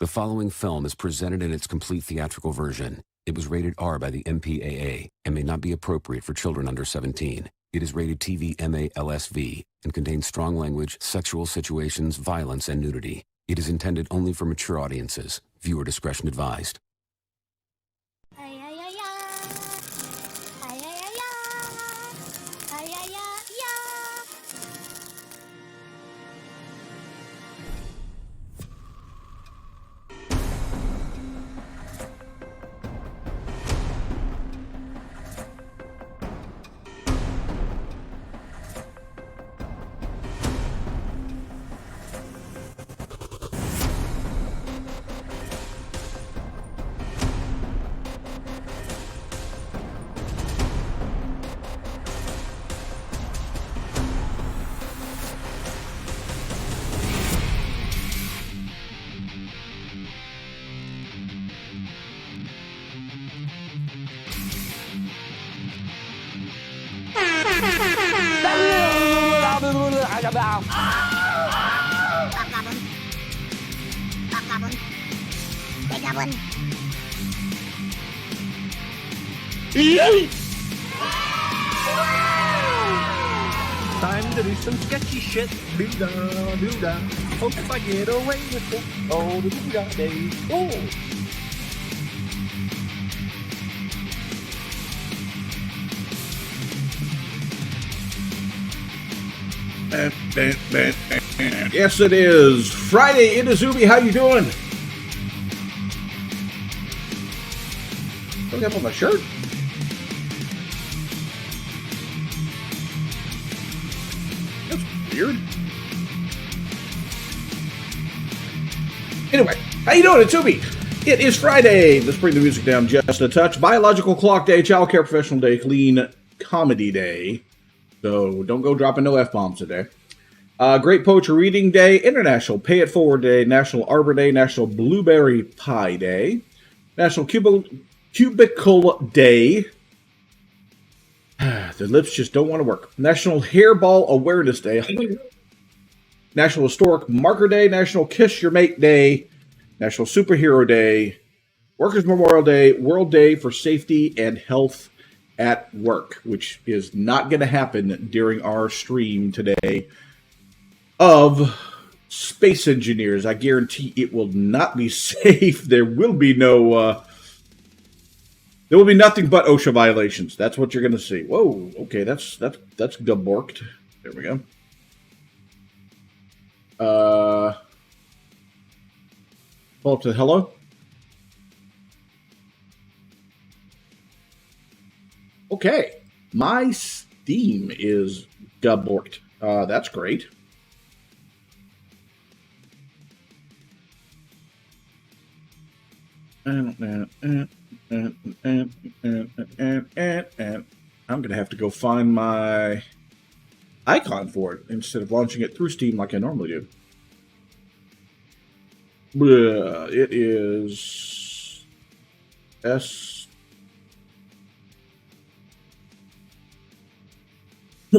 The following film is presented in its complete theatrical version. It was rated R by the MPAA and may not be appropriate for children under 17. It is rated TV MA-LSV and contains strong language, sexual situations, violence, and nudity. It is intended only for mature audiences. Viewer discretion advised. Time to do some sketchy shit. Do-da, do-da. Hope I get away with it. Oh, the do-da days. Oh. Yes, it is Friday in TheUbie. How you doing? Don't have on my shirt. That's weird. Anyway, how you doing, TheUbie? It is Friday. Let's bring the music down just a touch. Biological clock day, child care professional day, clean comedy day. So don't go dropping no F-bombs today. Great Poetry Reading Day, International Pay It Forward Day, National Arbor Day, National Blueberry Pie Day, National Cubicle Day. The lips just don't want to work. National Hairball Awareness Day, National Historic Marker Day, National Kiss Your Mate Day, National Superhero Day, Workers' Memorial Day, World Day for Safety and Health at Work, which is not going to happen during our stream today of Space Engineers. I guarantee it will not be safe. There will be no, there will be nothing but OSHA violations. That's what you're going to see. Whoa, okay, that's gaborked. There we go. Pull up to hello. Okay, my Steam is gaborked. That's great. I'm going to have to go find my icon for it instead of launching it through Steam like I normally do. It is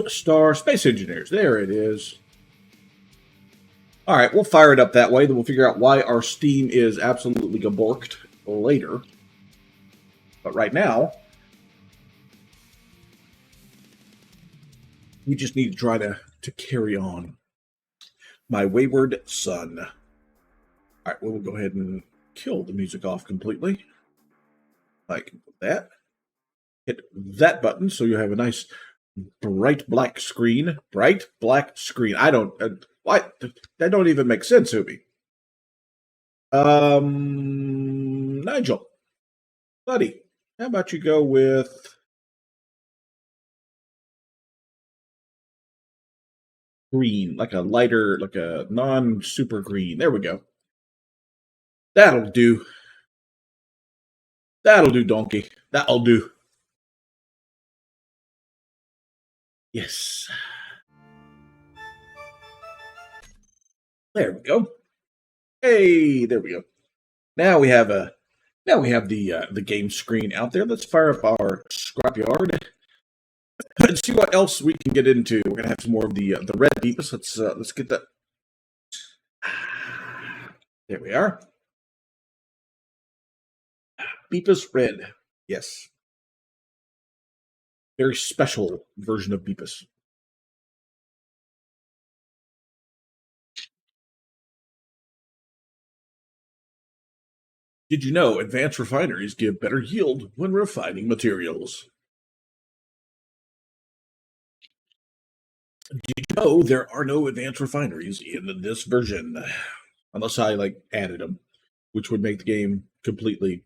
Star Space Engineers. There it is. All right, we'll fire it up that way. Then we'll figure out why our Steam is absolutely gaborked later. But right now, we just need to try to carry on. My wayward son. All right, we'll go ahead and kill the music off completely. Like that. Hit that button so you have a nice bright black screen. Bright black screen. I don't... what? That don't even make sense, TheUbie. Nigel. Buddy, how about you go with green, like a lighter, like a non-super green. There we go. That'll do. That'll do, donkey. That'll do. Yes. There we go. Hey, there we go. Now we have the game screen out there. Let's fire up our Scrapyard and see what else we can get into. We're gonna have some more of the red deepest. Let's get that. There we are. Beepus Red. Yes. Very special version of Beepus. Did you know advanced refineries give better yield when refining materials? Did you know there are no advanced refineries in this version? Unless I, added them, which would make the game completely...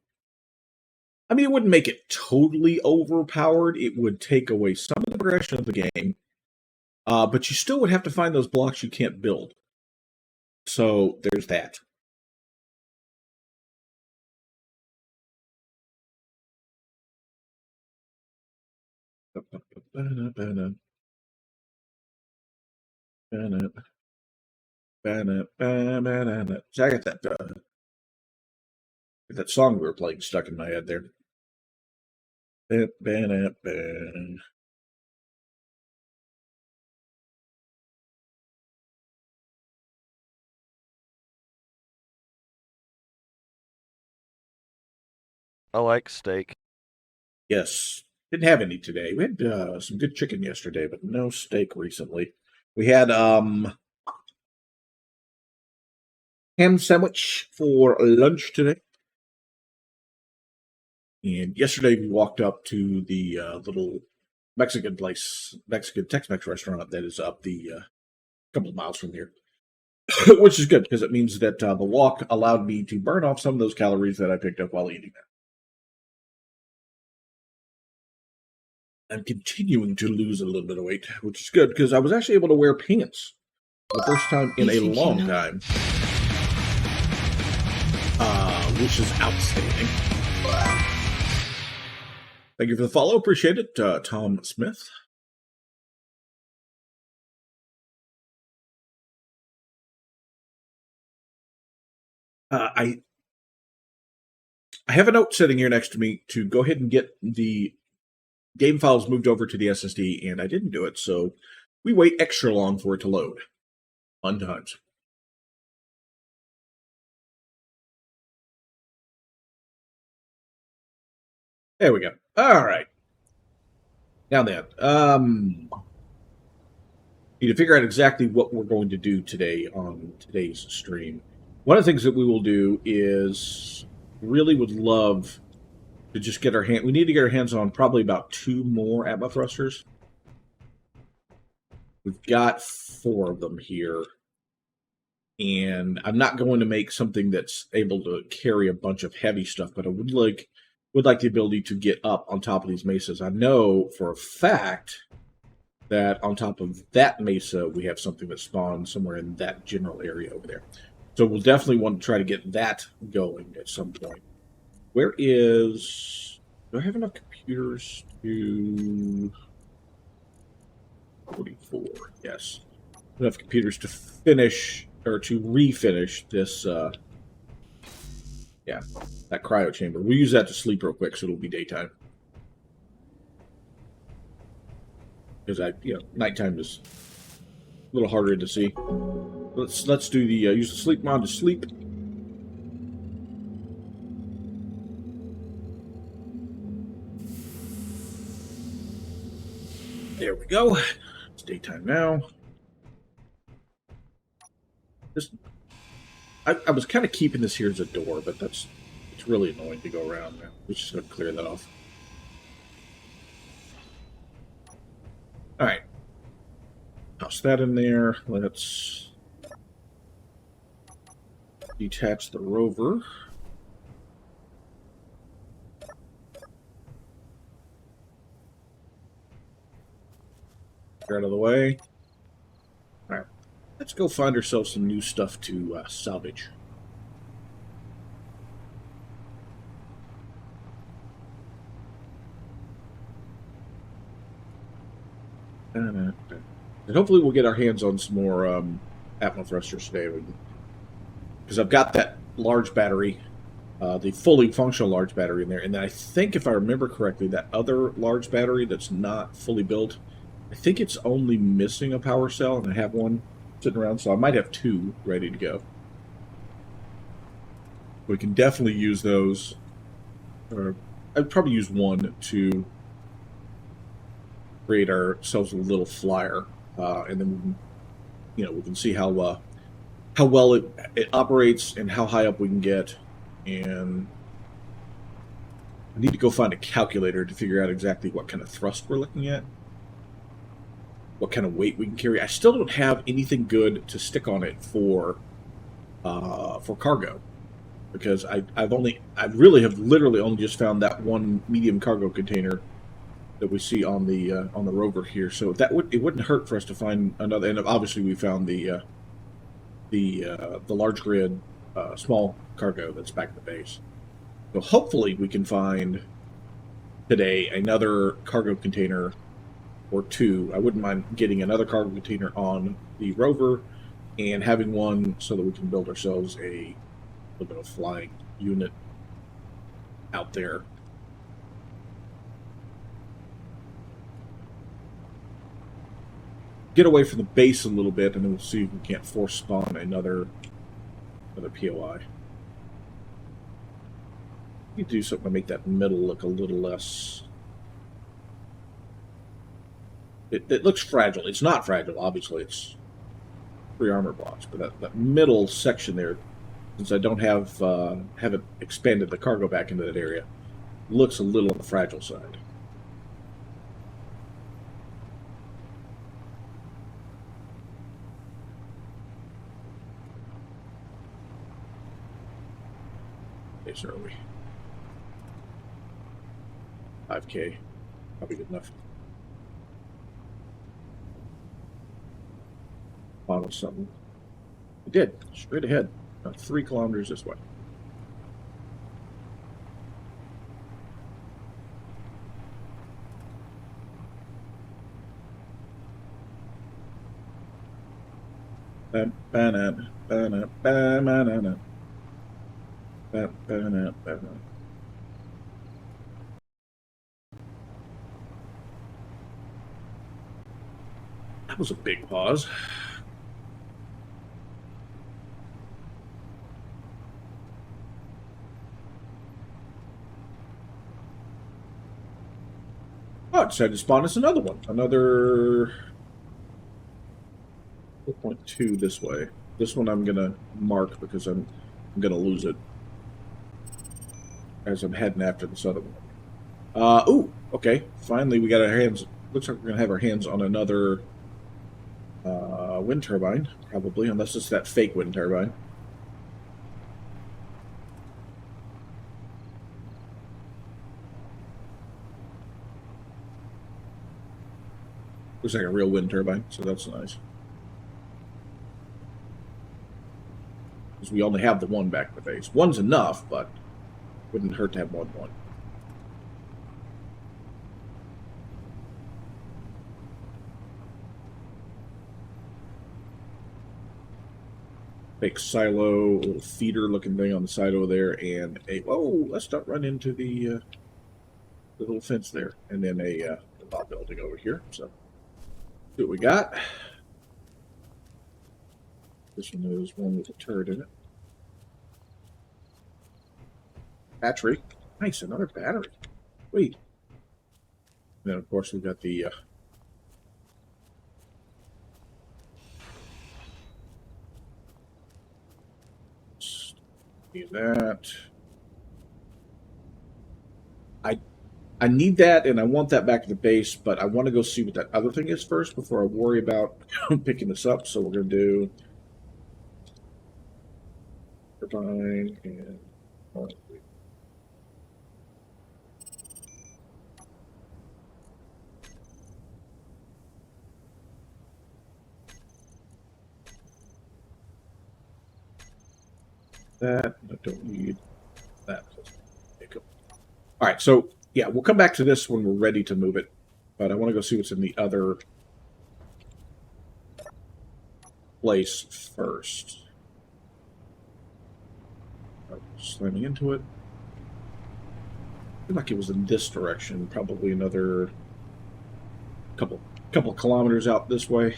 I mean, it wouldn't make it totally overpowered. It would take away some of the progression of the game. But you still would have to find those blocks you can't build. So, there's that. So I got that song we were playing stuck in my head there. I like steak. Yes. Didn't have any today. We had some good chicken yesterday, but no steak recently. We had ham sandwich for lunch today. And yesterday we walked up to the little Mexican Tex-Mex restaurant that is up the couple of miles from here. Which is good, because it means that the walk allowed me to burn off some of those calories that I picked up while eating that. I'm continuing to lose a little bit of weight, which is good, because I was actually able to wear pants for the first time in a long time. Which is outstanding. Thank you for the follow. Appreciate it, Tom Smith. I have a note sitting here next to me to go ahead and get the game files moved over to the SSD, and I didn't do it, so we wait extra long for it to load. Fun times. There we go. All right. Now then, need to figure out exactly what we're going to do today on today's stream. One of the things that we will do is really would love to just get we need to get our hands on probably about 2 more Atma thrusters. We've got 4 of them here. And I'm not going to make something that's able to carry a bunch of heavy stuff, but I would like the ability to get up on top of these mesas. I know for a fact that on top of that mesa, we have something that spawns somewhere in that general area over there. So we'll definitely want to try to get that going at some point. Where is... Do I have enough computers to... 44, yes. Enough computers to finish, or to refinish this, yeah, that cryo chamber. We'll use that to sleep real quick, so it'll be daytime. Because nighttime is a little harder to see. Let's do the use the sleep mod to sleep. There we go. It's daytime now. I was kind of keeping this here as a door, but it's really annoying to go around now. We're just going to clear that off. All right. Toss that in there. Let's detach the rover. Get out of the way. All right. Let's go find ourselves some new stuff to salvage. And hopefully we'll get our hands on some more Atma thrusters today. Because I've got that large battery, the fully functional large battery in there. And then I think, if I remember correctly, that other large battery that's not fully built, I think it's only missing a power cell, and I have one sitting around, so I might have 2 ready to go. We can definitely use those or I'd probably use one to create ourselves a little flyer, and then we can, we can see how well it operates and how high up we can get. And I need to go find a calculator to figure out exactly what kind of thrust we're looking at, what kind of weight we can carry. I still don't have anything good to stick on it for cargo, because I really have literally only just found that one medium cargo container that we see on the rover here. So it wouldn't hurt for us to find another. And obviously we found the large grid small cargo that's back at the base. So hopefully we can find today another cargo container or two. I wouldn't mind getting another cargo container on the rover and having one so that we can build ourselves a little bit of flying unit out there. Get away from the base a little bit, and then we'll see if we can't force spawn another POI. You do something to make that middle look a little less. It looks fragile. It's not fragile, obviously. It's 3 armor blocks, but that middle section there, since I don't haven't expanded the cargo back into that area, looks a little on the fragile side. Okay, so are we 5K? Probably good enough. Bottle something. It did. Straight ahead. About 3 kilometers this way. That was a big pause. Oh, it decided to spawn us another one. Another 4.2 this way. This one I'm going to mark because I'm going to lose it as I'm heading after this other one. Ooh, okay. Finally, we got our hands. Looks like we're going to have our hands on another wind turbine, probably, unless it's that fake wind turbine. Looks like a real wind turbine, so that's nice. Because we only have the one back at the base. One's enough, but wouldn't hurt to have more than one. Big silo, a little feeder looking thing on the side over there, and a let's not run into the little fence there, and then a bot building over here. So see what we got. This one is one with a turret in it. Battery. Nice, another battery. Wait. And then of course we've got the that. I need that, and I want that back at the base, but I want to go see what that other thing is first before I worry about picking this up. So we're going to do turbine and that. I don't need that. Okay, cool. All right, so yeah, we'll come back to this when we're ready to move it, but I want to go see what's in the other place first. Slamming into it. I feel like it was in this direction, probably another couple kilometers out this way.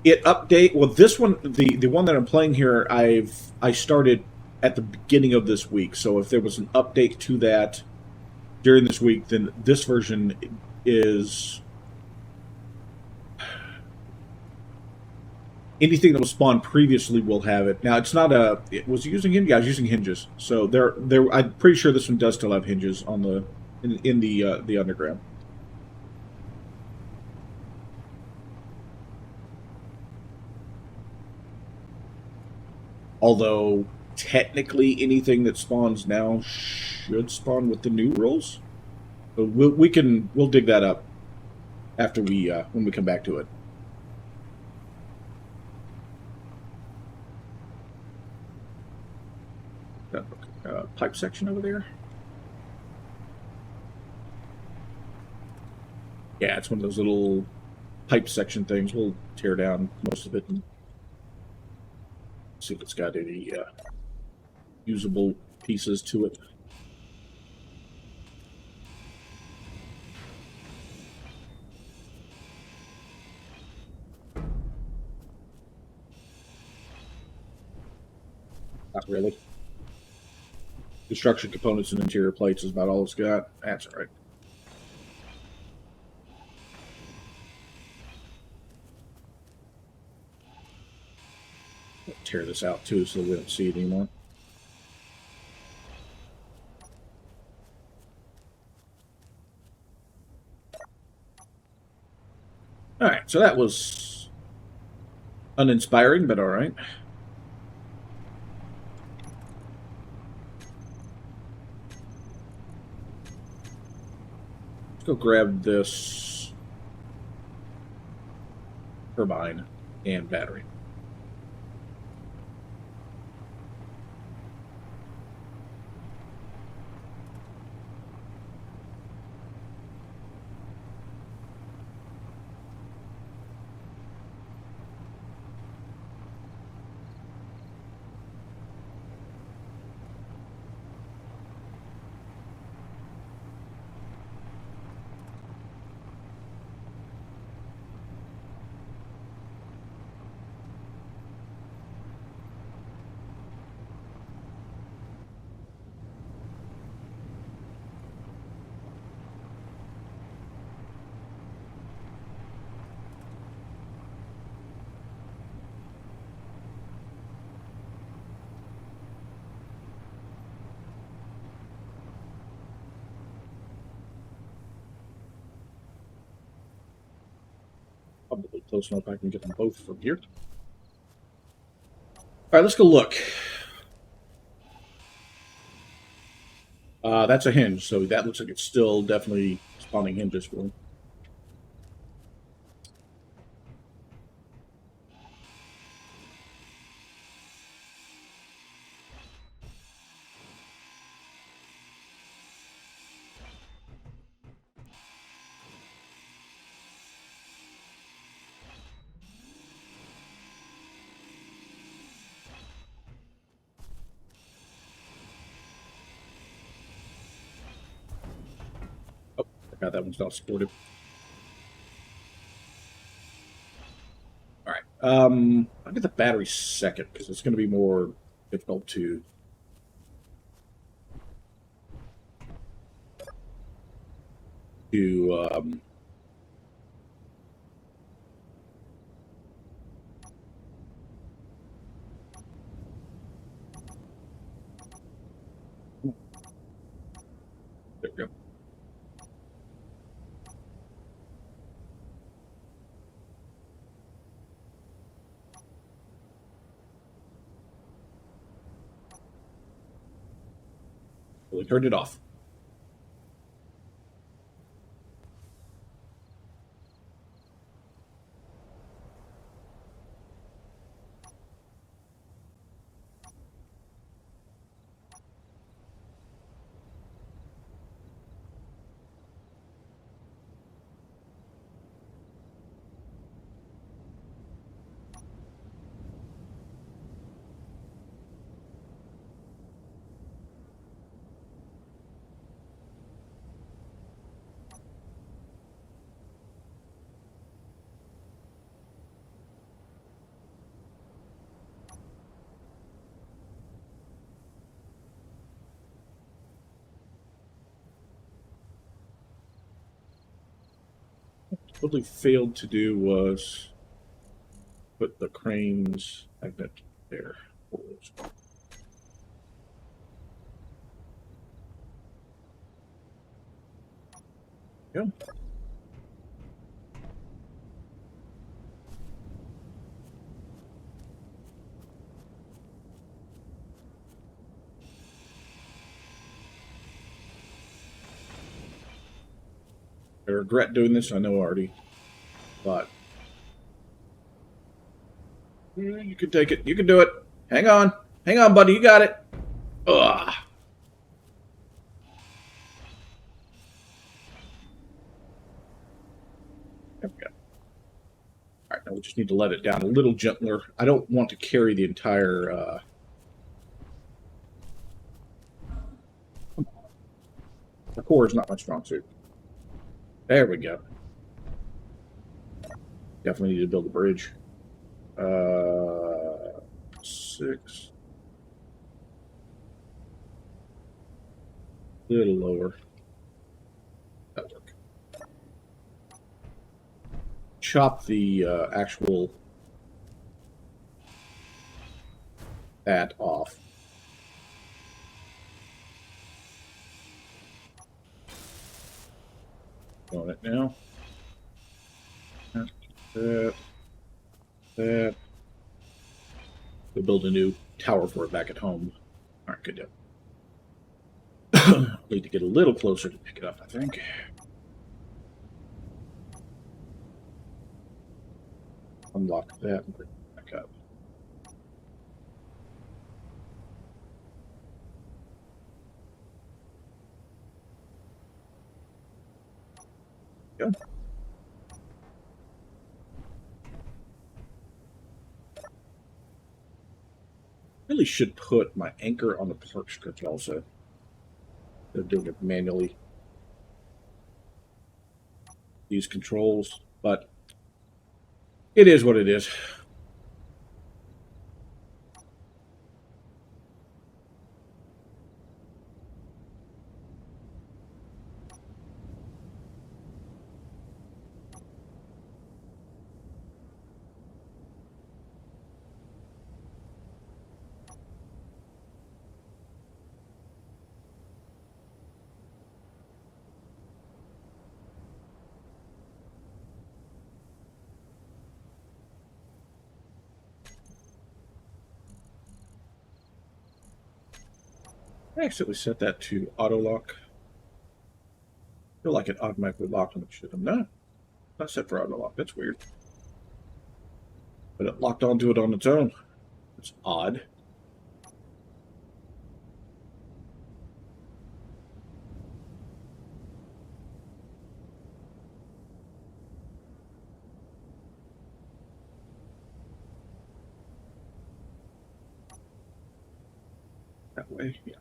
It update. Well, this one, the one that I'm playing here, I started at the beginning of this week. So if there was an update to that during this week, then this version is anything that was spawned previously will have it. Now it's not a. It was using hinges. Yeah, I was using hinges. So there. I'm pretty sure this one does still have hinges on the in the underground. Although technically anything that spawns now should spawn with the new rules. But we'll dig that up after we when we come back to it. That pipe section over there. Yeah, it's one of those little pipe section things. We'll tear down most of it and see if it's got any usable pieces to it. Not really. Construction components and interior plates is about all it's got. That's all right. Tear this out too so we don't see it anymore. Alright, so that was uninspiring, but alright. Let's go grab this turbine and battery. Probably close enough I can get them both from here. Alright, let's go look. That's a hinge, so that looks like it's still definitely spawning hinges for him. Oh, forgot that one's not supported. Alright, I'll get the battery second, because it's going to be more difficult to... There we go. We turned it off. totally failed to do was put the crane's magnet there. Yeah. I regret doing this, I know already, but you can take it. You can do it. Hang on, buddy. You got it. Ugh. There we go. All right, now we just need to let it down a little gentler. I don't want to carry the entire. The core is not my strong suit. There we go. Definitely need to build a bridge. 6. A little lower. That'll work. Chop the actual that off. On it now. That. We'll build a new tower for it back at home. All right, good deal. Need to get a little closer to pick it up, I think. Unlock that and bring it back up. Go. Really should put my anchor on the park script also. They're doing it manually. These controls, but it is what it is. I accidentally set that to auto lock. I feel like it automatically locked on the shit. I'm not set for auto lock. That's weird. But it locked onto it on its own. It's odd. That way, yeah.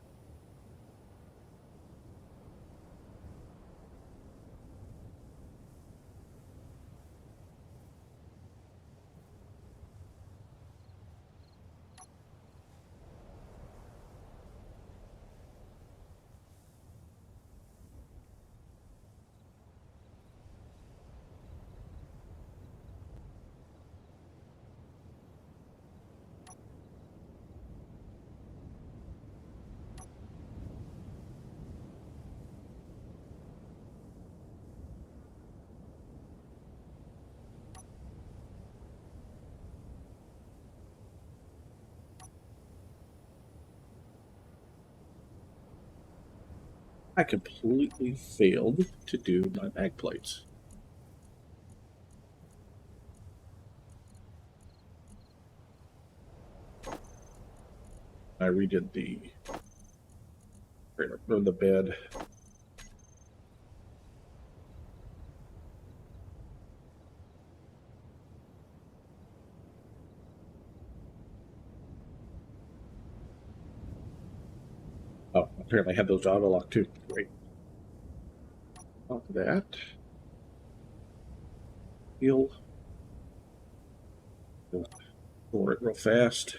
I completely failed to do my back plates. I redid the bed. Oh, apparently I had those auto lock too. Great. Lock that. Heal. For it real fast.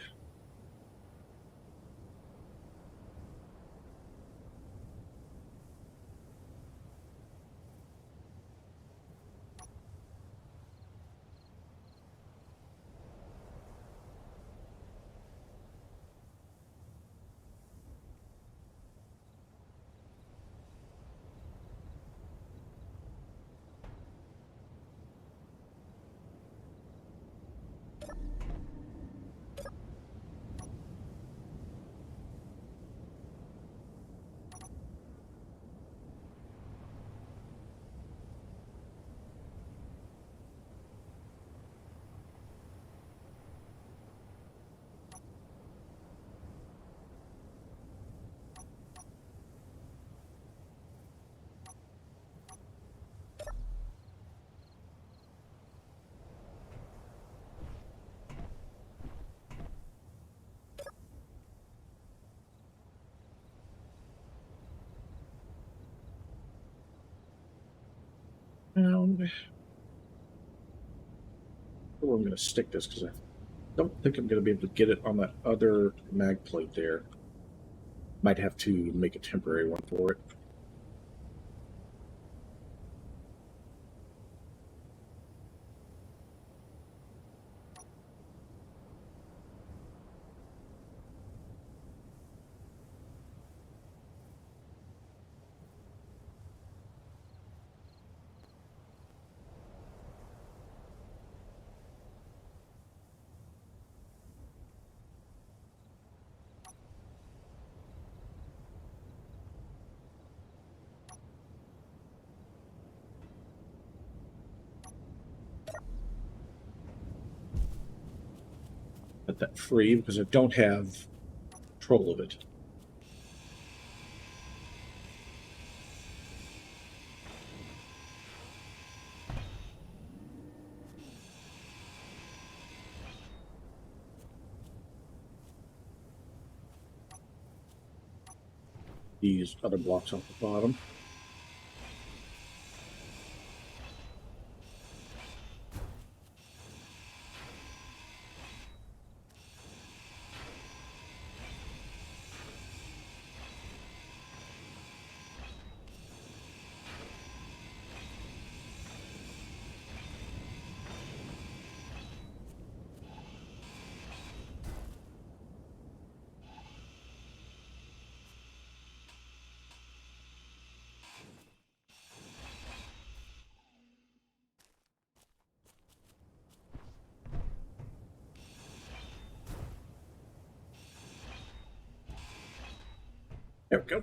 found. Oh, I'm going to stick this because I don't think I'm going to be able to get it on that other mag plate there. Might have to make a temporary one for it. Let that free because I don't have control of it. These other blocks off the bottom. There we go.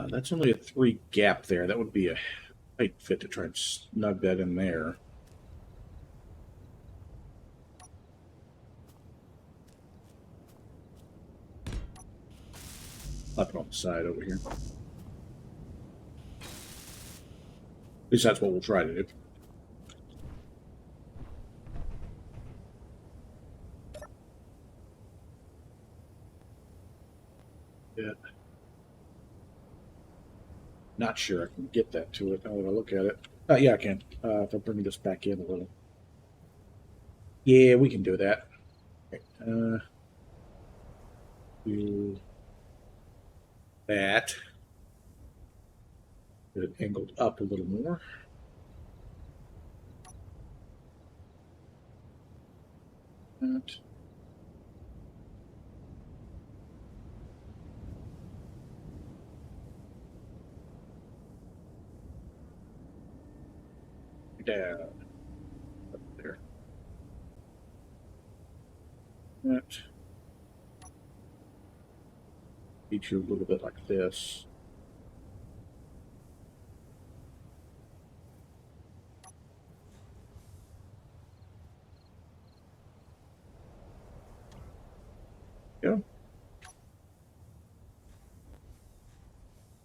That's only a 3 gap there. That would be a tight fit to try and snug that in there. Up it on the side over here. At least that's what we'll try to do. Yeah. Not sure I can get that to it now that I look at it. Yeah, I can. If I bring this back in a little. Yeah, we can do that. Okay. Do that. Get it angled up a little more. That. Down. Up there. That. Beat you a little bit like this. Go.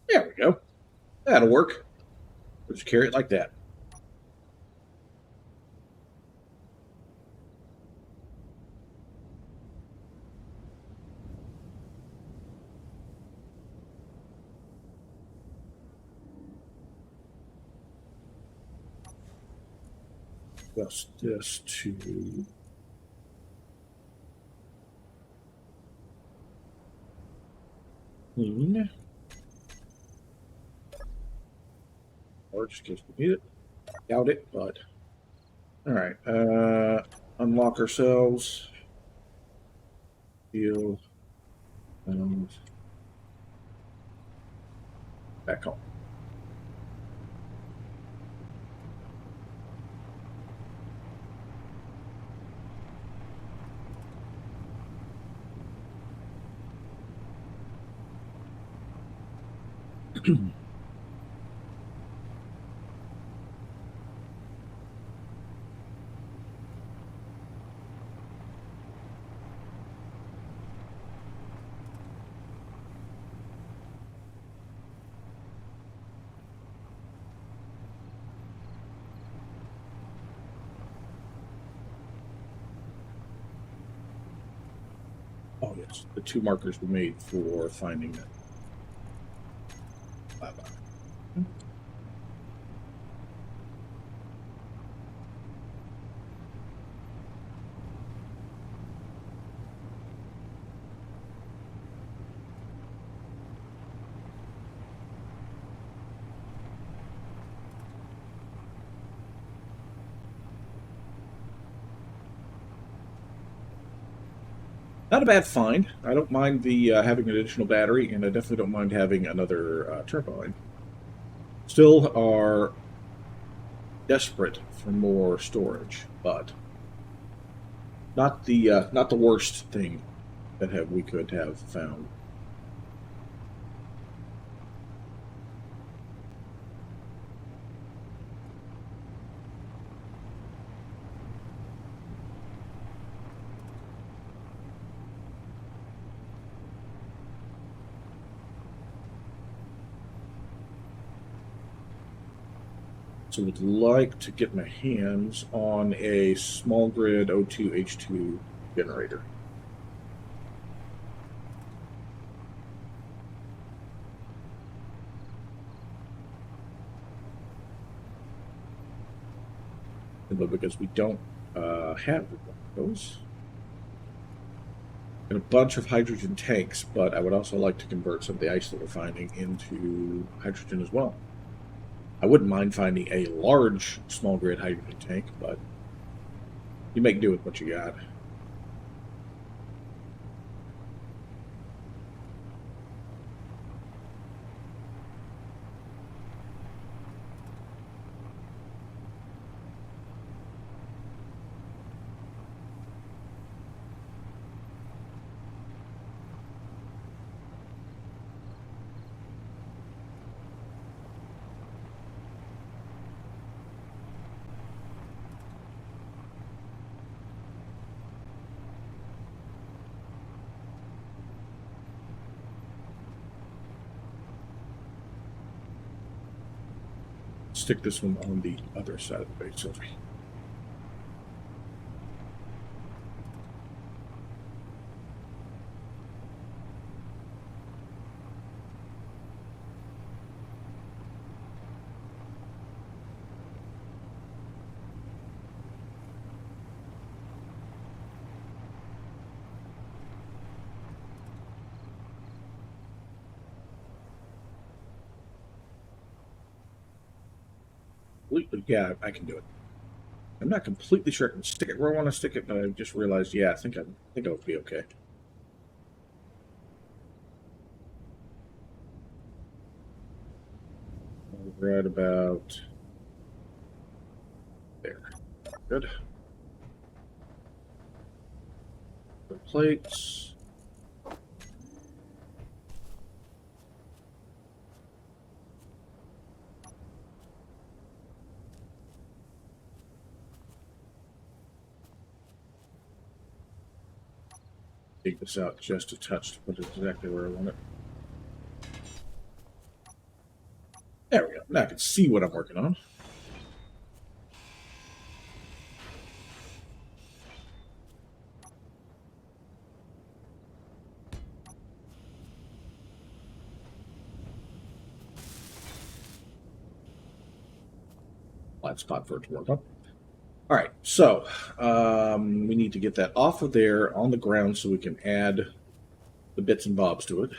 There we go. That'll work. Just carry it like that. Adjust this to clean. Or just in case we need it. Doubt it, but alright. Unlock ourselves. Heal. And back home. Oh yes, the 2 markers we made for finding it. Not a bad find. I don't mind the having an additional battery, and I definitely don't mind having another turbine. Still are desperate for more storage, but not the worst thing that we could have found. So would like to get my hands on a small grid O2H2 generator. But because we don't have those. And a bunch of hydrogen tanks, but I would also like to convert some of the ice that we're finding into hydrogen as well. I wouldn't mind finding a large small grid hydrogen tank, but you make do with what you got. Stick this one on the other side of the base over here. Yeah, I can do it. I'm not completely sure I can stick it where I want to stick it, but I just realized, yeah, I think I'll be okay. Right about there. Good. The plates. Take this out just a touch to put it exactly where I want it. There we go. Now I can see what I'm working on. Flat spot for it to work on. All right, so we need to get that off of there on the ground so we can add the bits and bobs to it.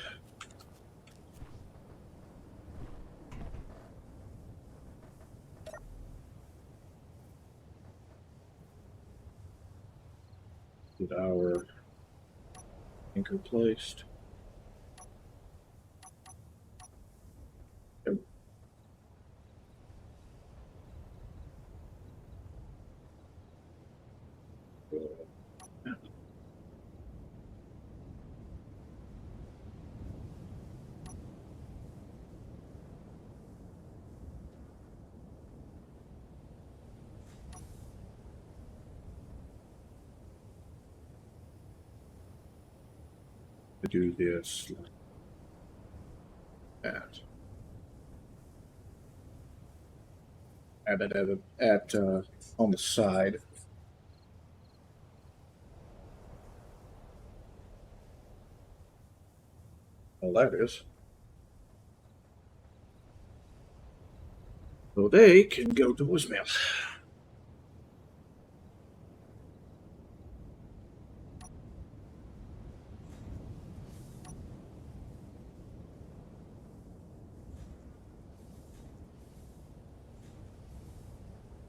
Get our anchor placed. Yep. To do this like that. Add it on the side. Well, that is. So they can go to voicemail.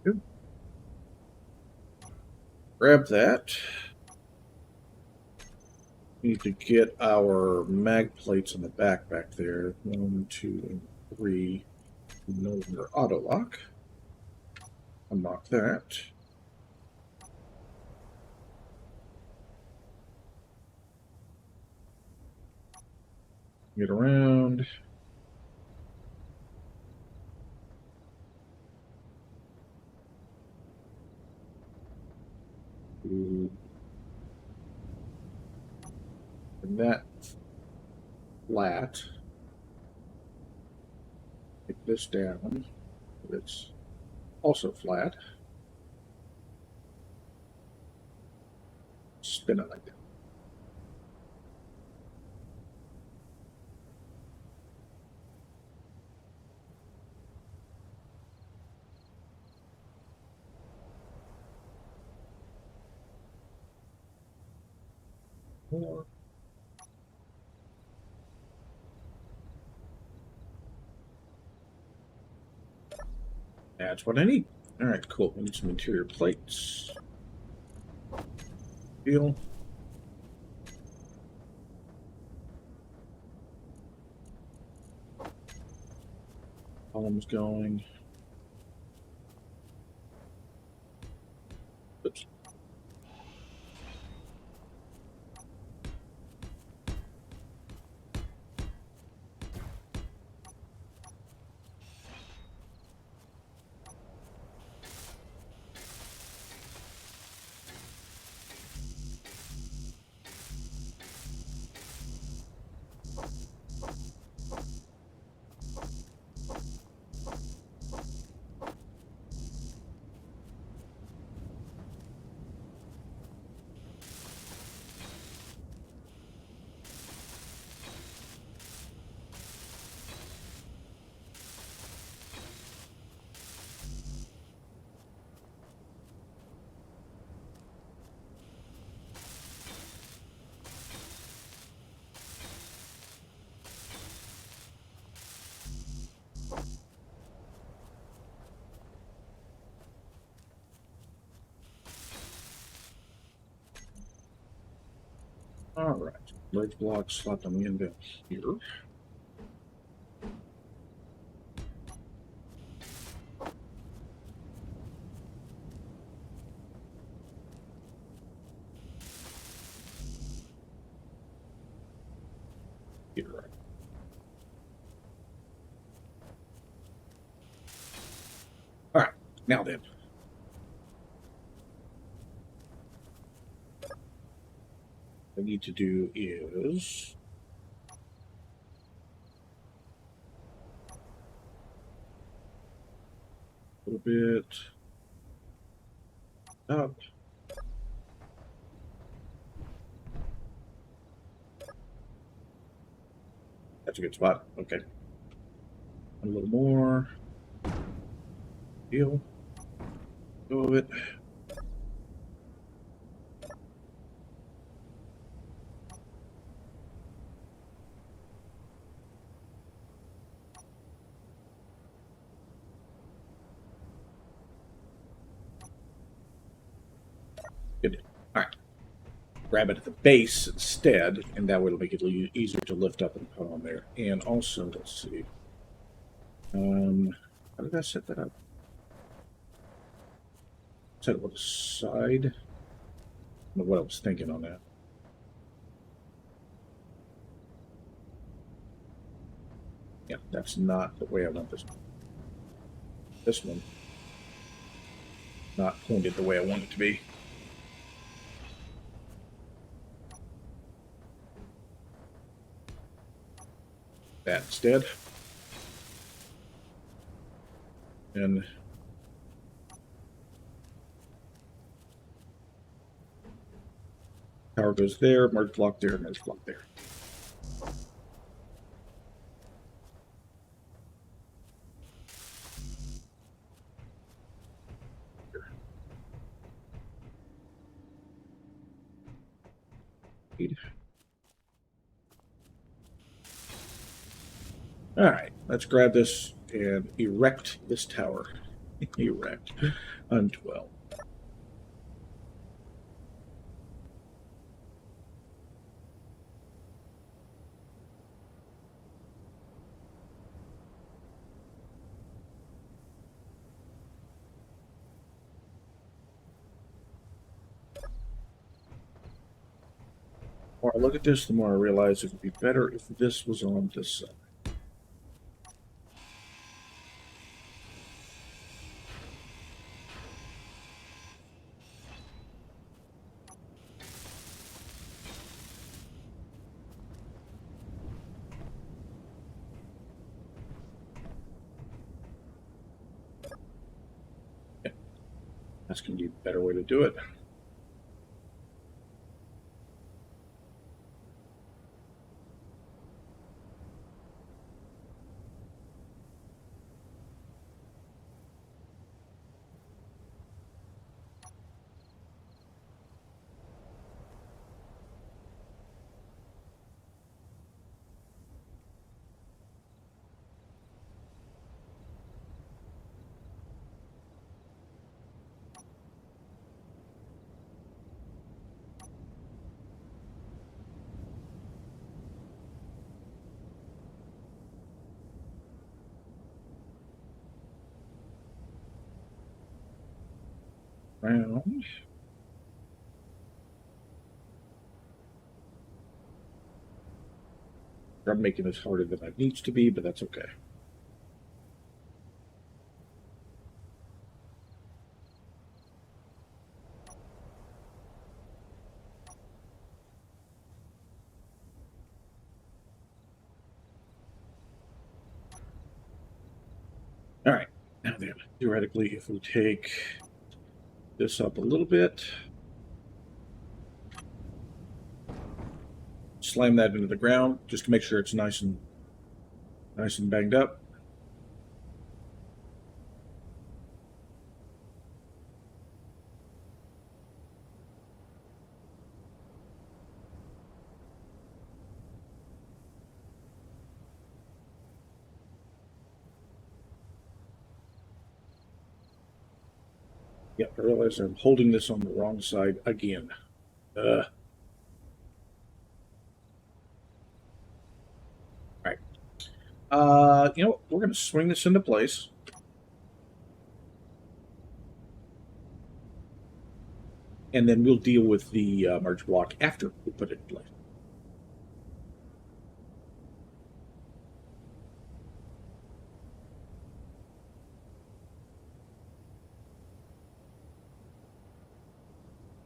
Good. Grab that. We need to get our mag plates in the back there. 1, 2, and 3. No longer auto lock. Unlock that. Get around. And that flat. Take this down. It's also flat. Spin it like that. More. That's what I need. All right, cool. We need some interior plates. Deal. Columns going. Oops. All right. Ledge blocks, slot them in down here. Here. All right. Now then. What I need to do is a little bit up. That's a good spot. Okay. A little more. Deal. Go of it. Good. All right. Grab it at the base instead, and that way it'll make it easier to lift up and put on there. And also, let's see. How did I set that up? Set it with the side. I don't know what I was thinking on that. Yeah, that's not the way I want this one. This one, not pointed the way I want it to be. That instead. And power goes there, merge block there, merge block there. All right, let's grab this and erect this tower. Erect on 12. more I look at this, the more I realize it would be better if this was on this side. Yeah. That's going to be a better way to do it. Round. I'm making this harder than it needs to be, but that's okay. All right, now then, theoretically, if we take this up a little bit, slam that into the ground just to make sure it's nice and banged up. Yep, I realize I'm holding this on the wrong side again. All right. You know what? We're going to swing this into place. And then we'll deal with the merge block after we put it in place.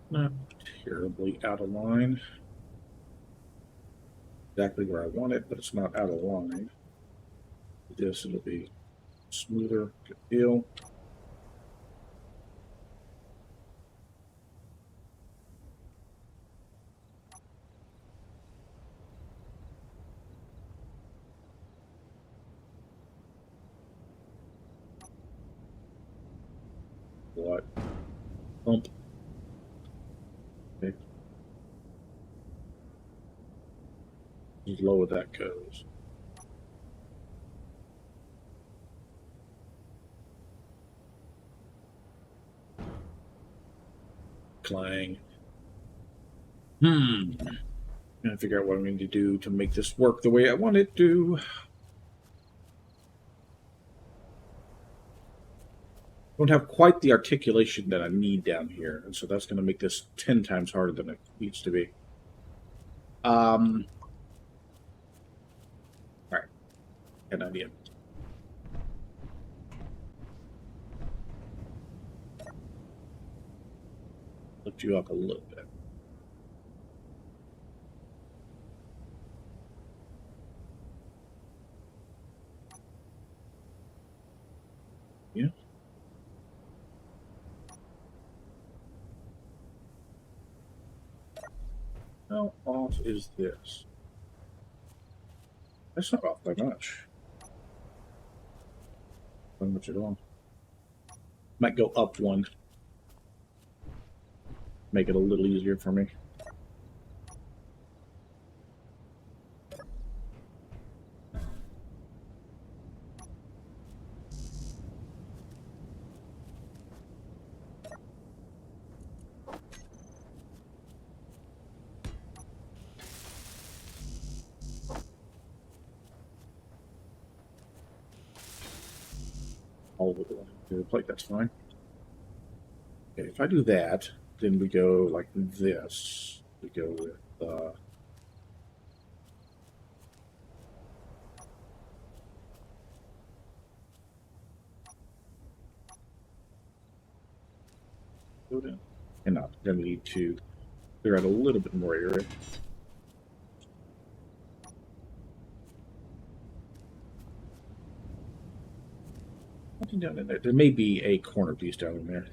Not terribly out of line. Exactly where I want it, but it's not out of line. This, it'll be smoother. Good deal. What? Bump. Okay. As low as that goes. Clang. I'm gonna figure out what I'm going to do to make this work the way I want it to. Don't have quite the articulation that I need down here, and so that's going to make this 10 times harder than it needs to be. All right, an idea. Lift you up a little bit. Yeah. How off is this? That's not off by much. Not much at all. Might go up one. Make it a little easier for me. All of it to the plate, that's fine. Okay, if I do that, then we go like this. We go with And not going to need to clear out a little bit more area. Nothing down in there. There may be a corner piece down in there.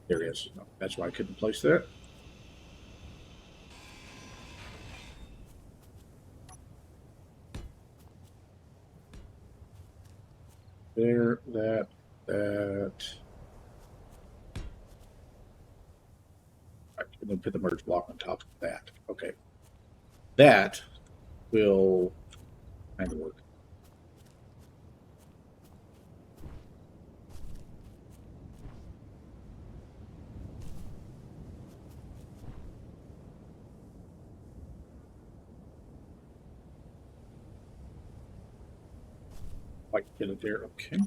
There it is. No, that's why I couldn't place that. There, that. I'm going to put the merge block on top of that. Okay. That will kind of work. Like get it there. Okay.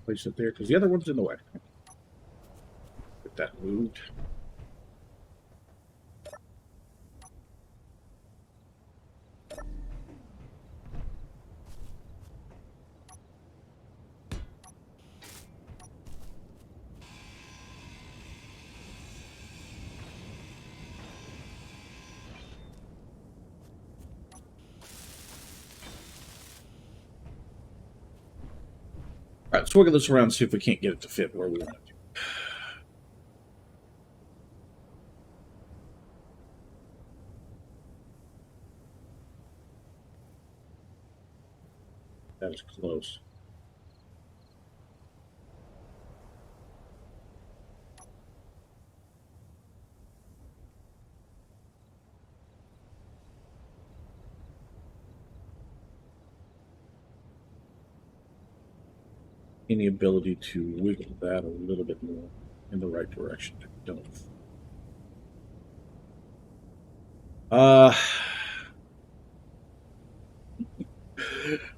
Place it there because the other one's in the way. Get that moved. All right, let's wiggle this around and see if we can't get it to fit where we want it to. That is close. Any ability to wiggle that a little bit more in the right direction. I don't. I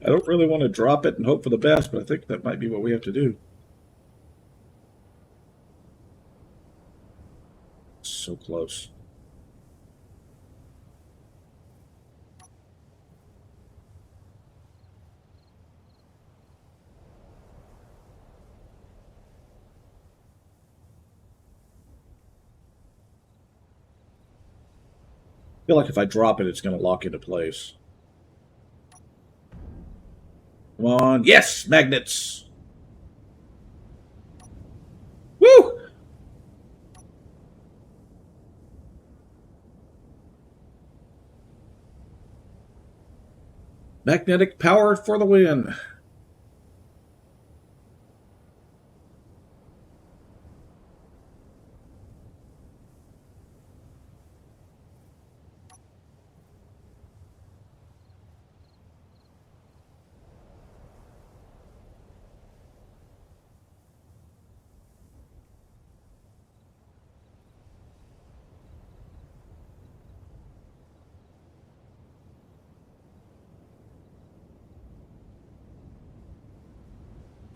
don't really want to drop it and hope for the best, but I think that might be what we have to do. So close. I feel like if I drop it, it's going to lock into place. Come on. Yes! Magnets! Woo! Magnetic power for the win.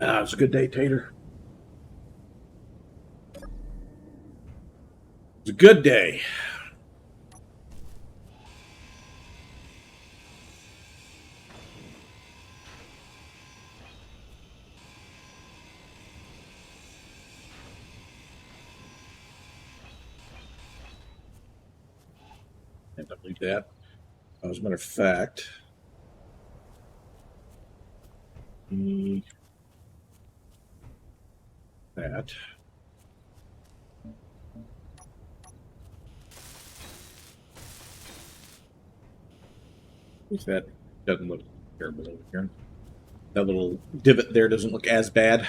Ah, it's a good day, Tater. It's a good day. And I believe that. As a matter of fact, that. At least that doesn't look terrible over here. That little divot there doesn't look as bad.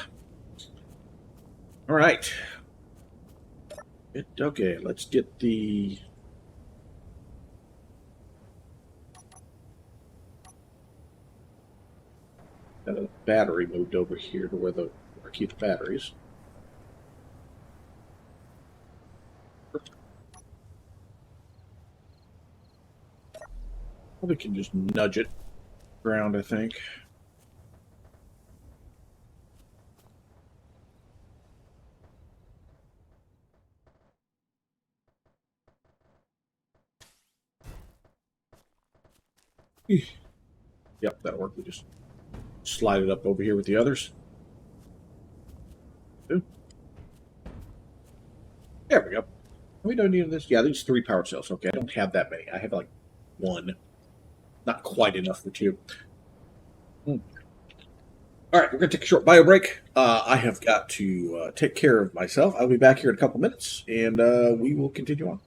All right. Okay, let's get the... battery moved over here to where I keep the batteries. Probably can just nudge it around, I think. Yep, that'll work. We just slide it up over here with the others. There we go. We don't need this. Yeah, there's 3 power cells. Okay, I don't have that many. I have like 1. Not quite enough for 2. All right, we're going to take a short bio break. I have got to take care of myself. I'll be back here in a couple minutes, and we will continue on.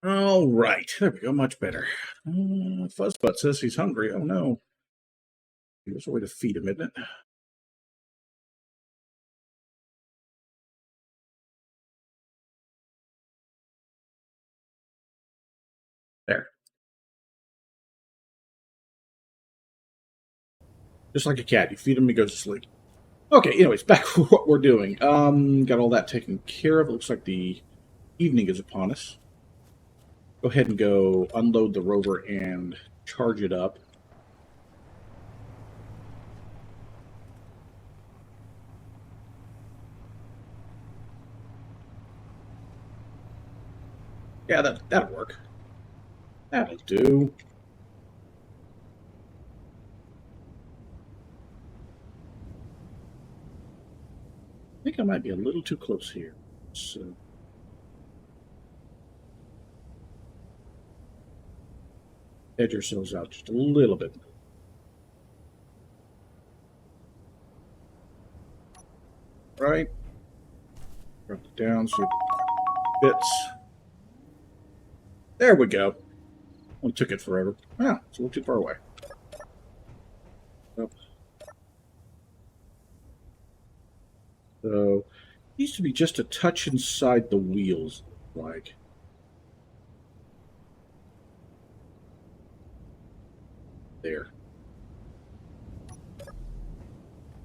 All right, there we go. Much better. Fuzzbutt says he's hungry. Oh no. There's a way to feed him, isn't it? There. Just like a cat. You feed him, he goes to sleep. Okay, anyways, back to what we're doing. Got all that taken care of. It looks like the evening is upon us. Go ahead and go unload the rover and charge it up. Yeah, that'll work. That'll do. I think I might be a little too close here. So edge yourselves out just a little bit. Right. Drop it down so it fits. There we go. Only took it forever. Ah, it's a little too far away. Nope. So, it used to be just a touch inside the wheels, like. there.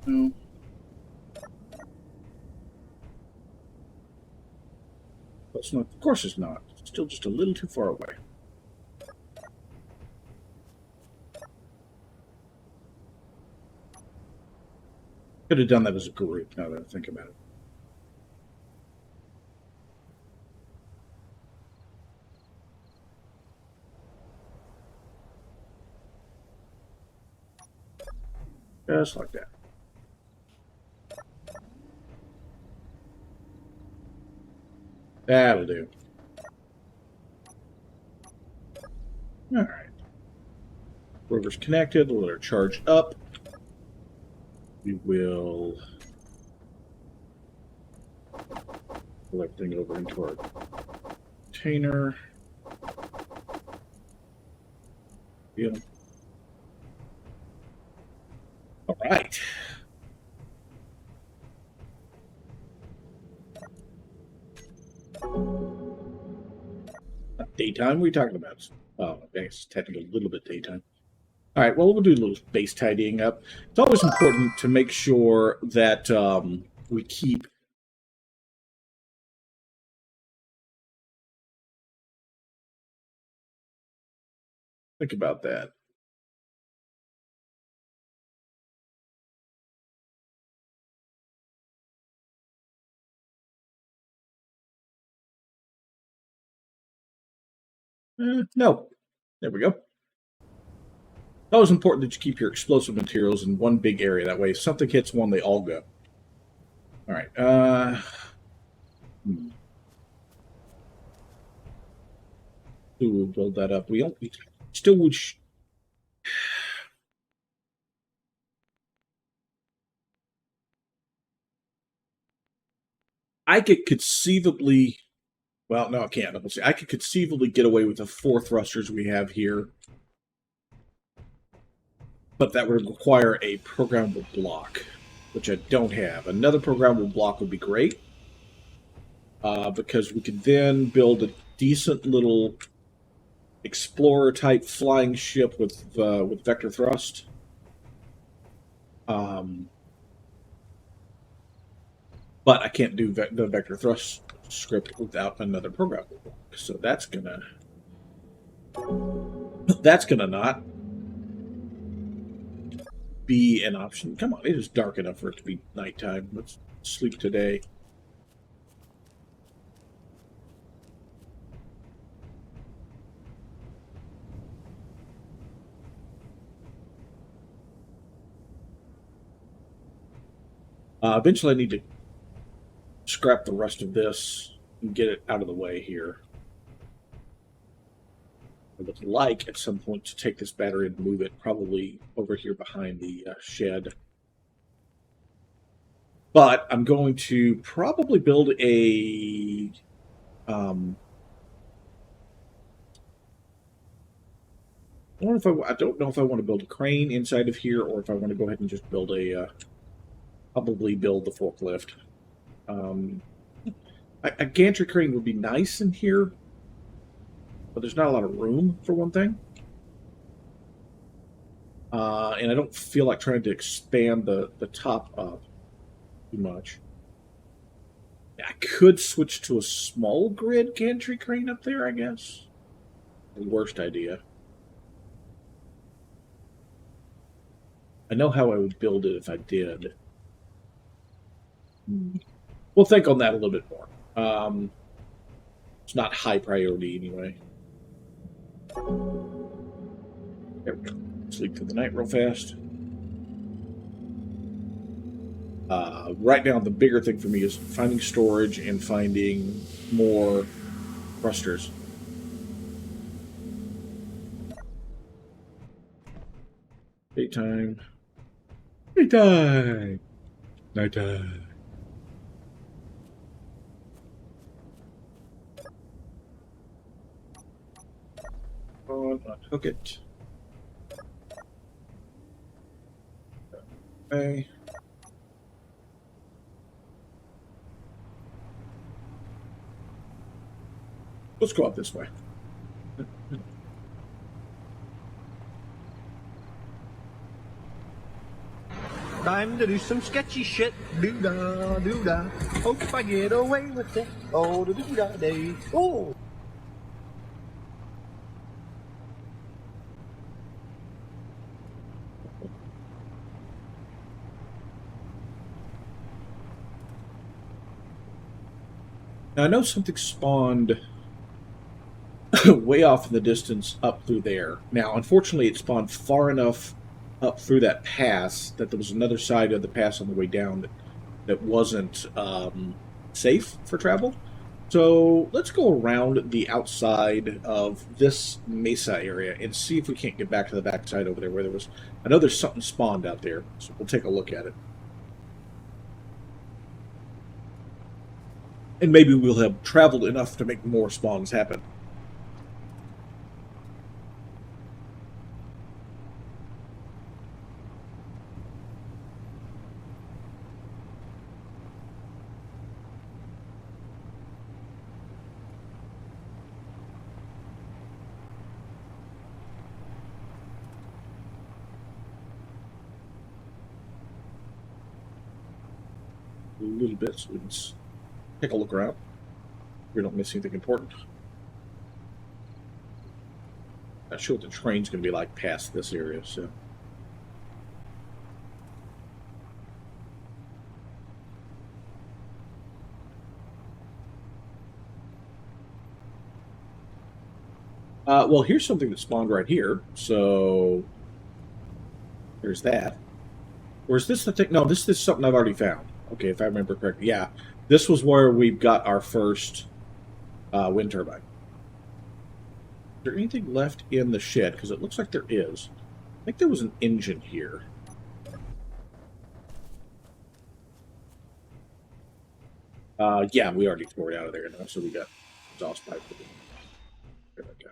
No. It's not, of course it's not. It's still just a little too far away. Could have done that as a group, now that I think about it. Just like that. That'll do. All right. Rover's connected. We'll let her charge up. We will pull everything over into our container. Yeah. All right. Daytime? What are you talking about? Oh, I guess technically a little bit daytime. All right, well, we'll do a little base tidying up. It's always important to make sure that we keep think about that. No. There we go. It's always important that you keep your explosive materials in one big area. That way, if something hits one, they all go. All right. We'll build that up. We still would. I could conceivably. Well, no, I can't. I could conceivably get away with the 4 thrusters we have here, but that would require a programmable block, which I don't have. Another programmable block would be great, because we could then build a decent little explorer-type flying ship with vector thrust. But I can't do the vector thrust script without another programmable block, so that's gonna not be an option. Come on, it is dark enough for it to be nighttime. Let's sleep today. Eventually I need to scrap the rest of this and get it out of the way here. I would like at some point to take this battery and move it probably over here behind the shed. But I'm going to probably build a I don't know if I want to build a crane inside of here or if I want to go ahead and just build probably build the forklift. A gantry crane would be nice in here, but there's not a lot of room for one thing. And I don't feel like trying to expand the top up too much. I could switch to a small grid gantry crane up there, I guess. The worst idea. I know how I would build it if I did. We'll think on that a little bit more. It's not high priority anyway. There we go. Sleep through the night real fast. Right now, the bigger thing for me is finding storage and finding more thrusters. Daytime. Daytime. Nighttime. Unhook it. Okay. Let's go out this way. Time to do some sketchy shit. Doo-dah, doo-dah. Hope I get away with it. Oh, the doo-dah day. Oh! Now, I know something spawned way off in the distance up through there. Now, unfortunately, it spawned far enough up through that pass that there was another side of the pass on the way down that wasn't safe for travel. So let's go around the outside of this mesa area and see if we can't get back to the backside over there where there was... I know there's something spawned out there, so we'll take a look at it. And maybe we'll have traveled enough to make more spawns happen. A little bit, so we can take a look around. We don't miss anything important. Not sure what the train's going to be like past this area, so... well, here's something that spawned right here, so... There's that. Or is this the thing? No, this is something I've already found. Okay, if I remember correctly. Yeah, this was where we've got our first wind turbine. Is there anything left in the shed? Because it looks like there is. I think there was an engine here. Yeah, we already tore it out of there now, so we got exhaust pipe. There we go.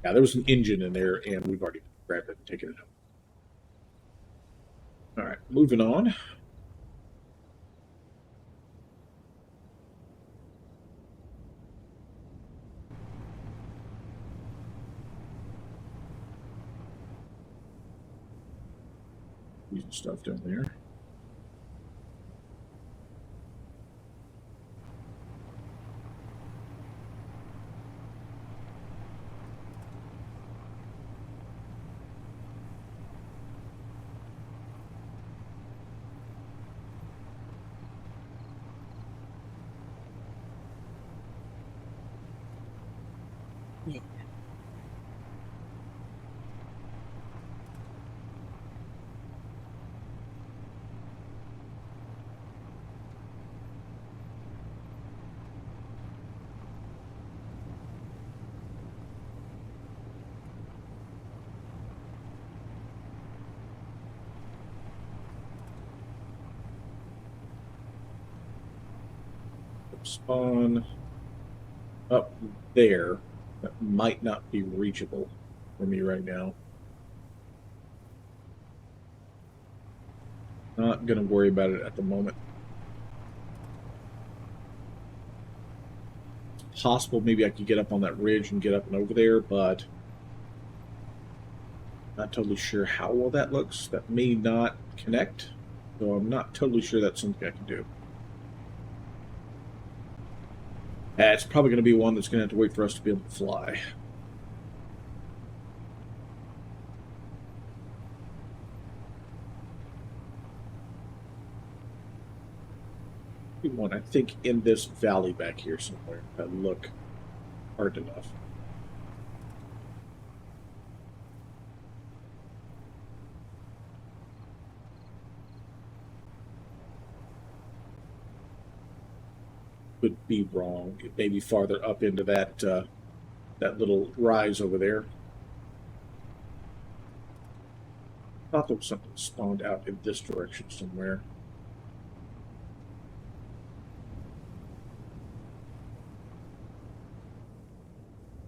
Yeah, there was an engine in there, and we've already grabbed it and taken it out. All right, moving on. Using stuff down there. Spawn up there. That might not be reachable for me right now. Not going to worry about it at the moment. It's possible maybe I could get up on that ridge and get up and over there, but not totally sure how well that looks. That may not connect, so I'm not totally sure that's something I can do. It's probably going to be one that's going to have to wait for us to be able to fly. One, I think, in this valley back here somewhere that look hard enough. Could be wrong. It may be farther up into that that little rise over there. I thought there was something spawned out in this direction somewhere.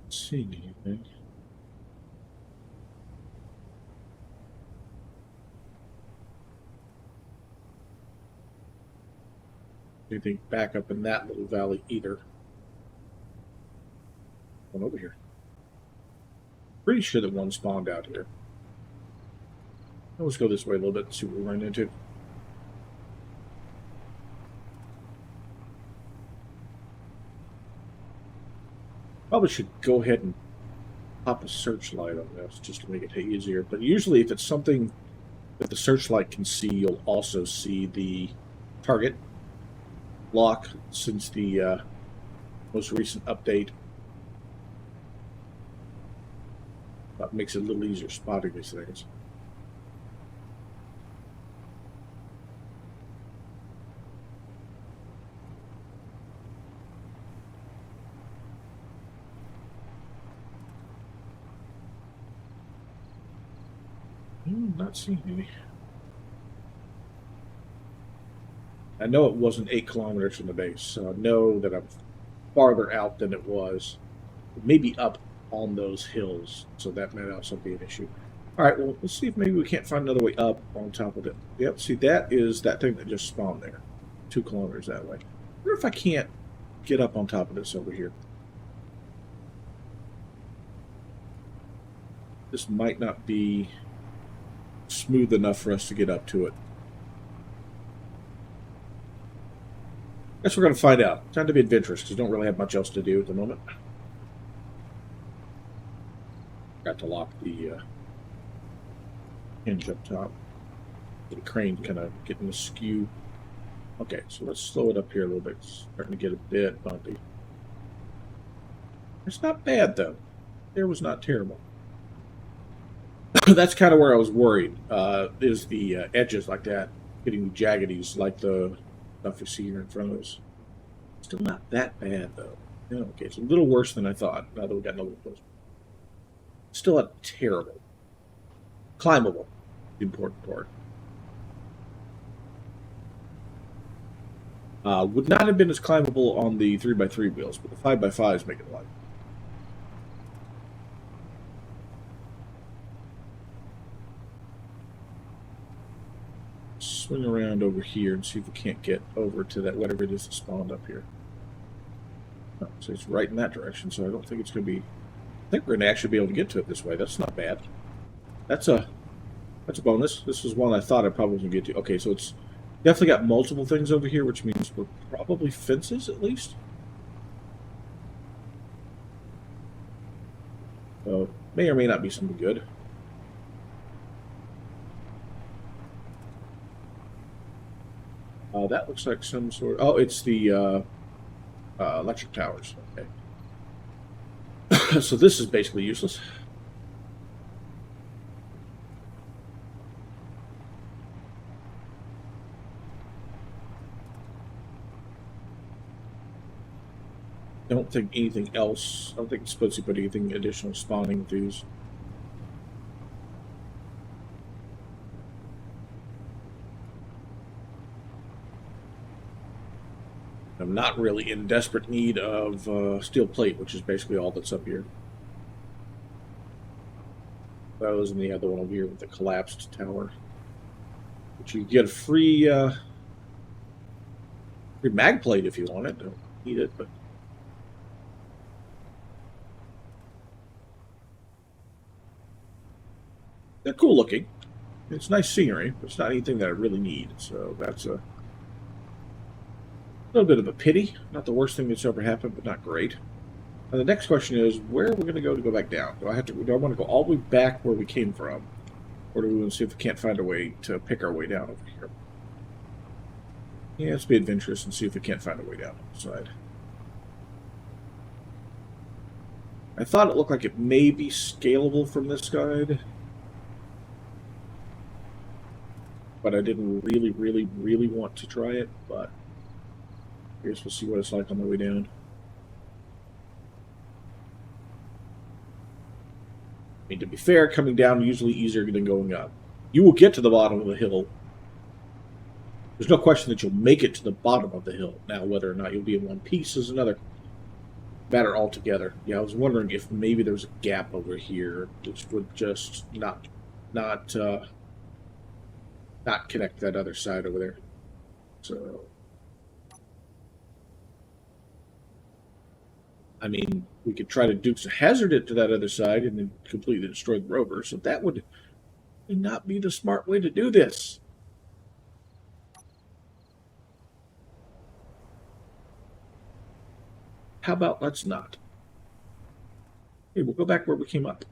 Not seeing anything. Anything back up in that little valley either. One over here. Pretty sure that one spawned out here. Let's go this way a little bit and see what we run into. Probably should go ahead and pop a searchlight on this just to make it easier. But usually if it's something that the searchlight can see, you'll also see the target lock since the most recent update. That makes it a little easier spotting these things. Not seeing any. I know it wasn't 8 kilometers from the base, so I know that I'm farther out than it was. Maybe up on those hills, so that might also be an issue. All right, well, let's see if maybe we can't find another way up on top of it. Yep, see, that is that thing that just spawned there. 2 kilometers that way. I wonder if I can't get up on top of this over here. This might not be smooth enough for us to get up to it. Guess we're going to find out. Time to be adventurous because we don't really have much else to do at the moment. Got to lock the hinge up top. The crane kind of getting askew. Okay, so let's slow it up here a little bit. It's starting to get a bit bumpy. It's not bad though. It was not terrible. That's kind of where I was worried. Is the edges like that getting jaggedies like the stuff you see here in front of us. Still not that bad though. Okay, it's a little worse than I thought. Now that we got a little closer. Still not terrible. Climbable. The important part. Would not have been as climbable on the 3x3 wheels, but the 5x5s make it a lot. Swing around over here and see if we can't get over to that whatever it is that spawned up here. Oh, so it's right in that direction, so I don't think it's going to be... I think we're going to actually be able to get to it this way. That's not bad. That's a bonus. This was one I thought I probably was going to get to. Okay, so it's definitely got multiple things over here, which means we're probably fences at least. So may or may not be something good. That looks like some sort of... Oh, it's the electric towers. Okay. So this is basically useless. I don't think anything else... I don't think Splitsie put anything additional spawning with these. I'm not really in desperate need of steel plate, which is basically all that's up here. That was in the other one over here with the collapsed tower. But you get a free mag plate if you want it. Don't need it, but they're cool looking. It's nice scenery, but it's not anything that I really need. So that's a little bit of a pity. Not the worst thing that's ever happened, but not great. Now the next question is, where are we going to go back down? Do I want to go all the way back where we came from? Or do we want to see if we can't find a way to pick our way down over here? Yeah, let's be adventurous and see if we can't find a way down on the side. I thought it looked like it may be scalable from this side. But I didn't really want to try it, but I guess we'll see what it's like on the way down. I mean, to be fair, coming down is usually easier than going up. You will get to the bottom of the hill. There's no question that you'll make it to the bottom of the hill. Now, whether or not you'll be in one piece is another matter altogether. Yeah, I was wondering if maybe there's a gap over here which would just not connect that other side over there. So, I mean, we could try to Dukes of Hazzard it to that other side and then completely destroy the rover. So that would May not be the smart way to do this. How about let's not? Hey, we'll go back where we came up.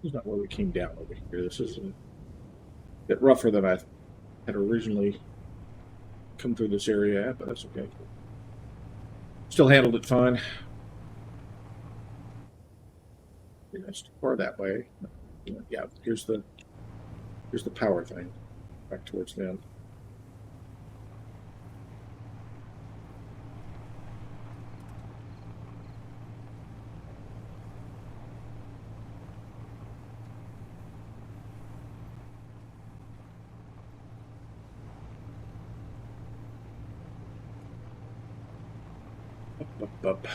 This is not where we came down over here. This is a bit rougher than I had originally come through this area at, but that's okay. Still handled it fine. That's too far that way. Yeah, here's the power thing. Back towards them. Up.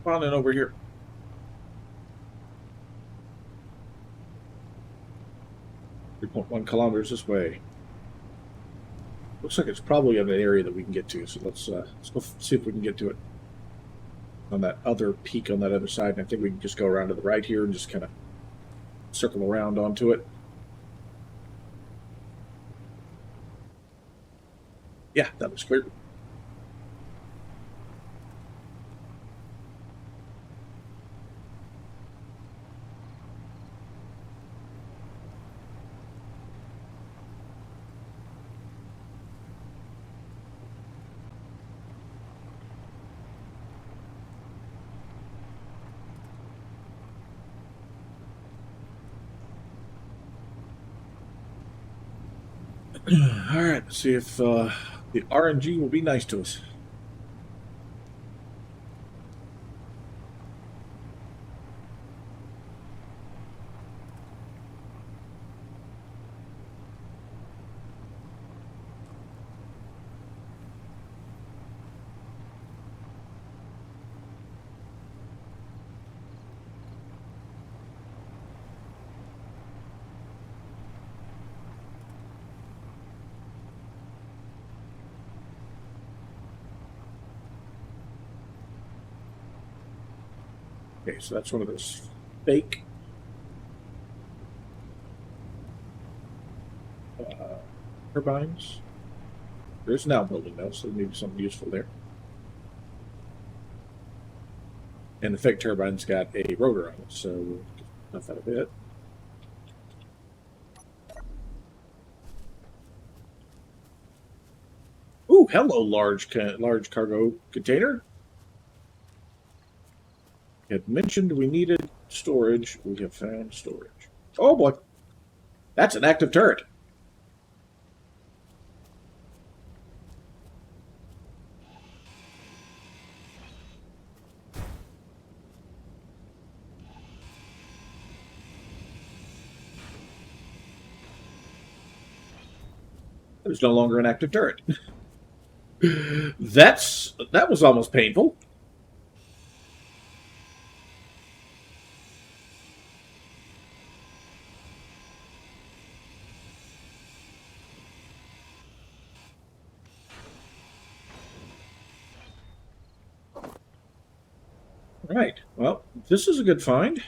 Come on in over here. 3.1 kilometers this way. Looks like it's probably in an area that we can get to, so let's go see if we can get to it on that other peak on that other side. And I think we can just go around to the right here and just kind of circle around onto it. Yeah, that looks clear. All right, let's see if the RNG will be nice to us. Okay, so that's one of those fake turbines. There's now building though, so maybe something useful there. And the fake turbine's got a rotor on it, so we'll enough out of it. Ooh, hello, large cargo container. Had mentioned we needed storage. We have found storage. Oh boy, that's an active turret. There's no longer an active turret. That was almost painful. Right. Well, this is a good find.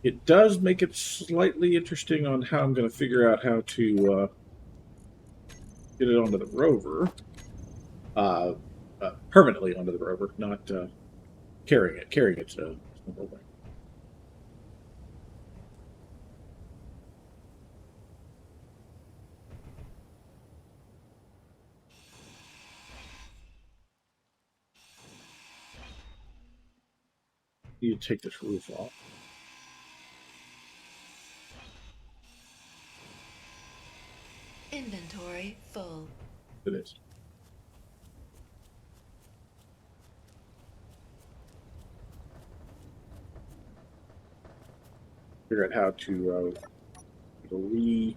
It does make it slightly interesting on how I'm going to figure out how to get it onto the rover. Permanently onto the rover, not carrying it. Carrying it's a simple thing. You take this roof off. Inventory full. It is. Figure out how to rearrange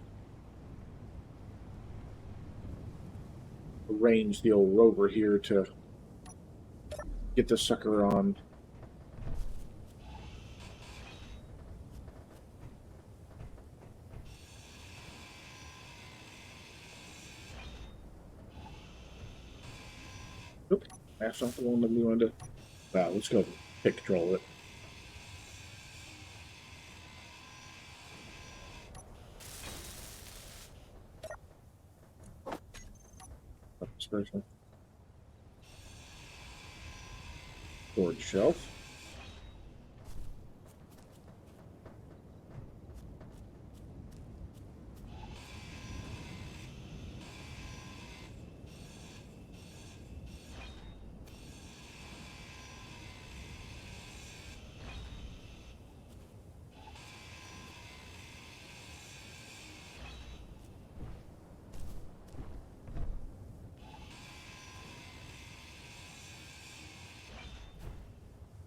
the old rover here to get this sucker on. Oop, that's not the one that we wanted to. Wow, let's go take control of it. Special storage shelf.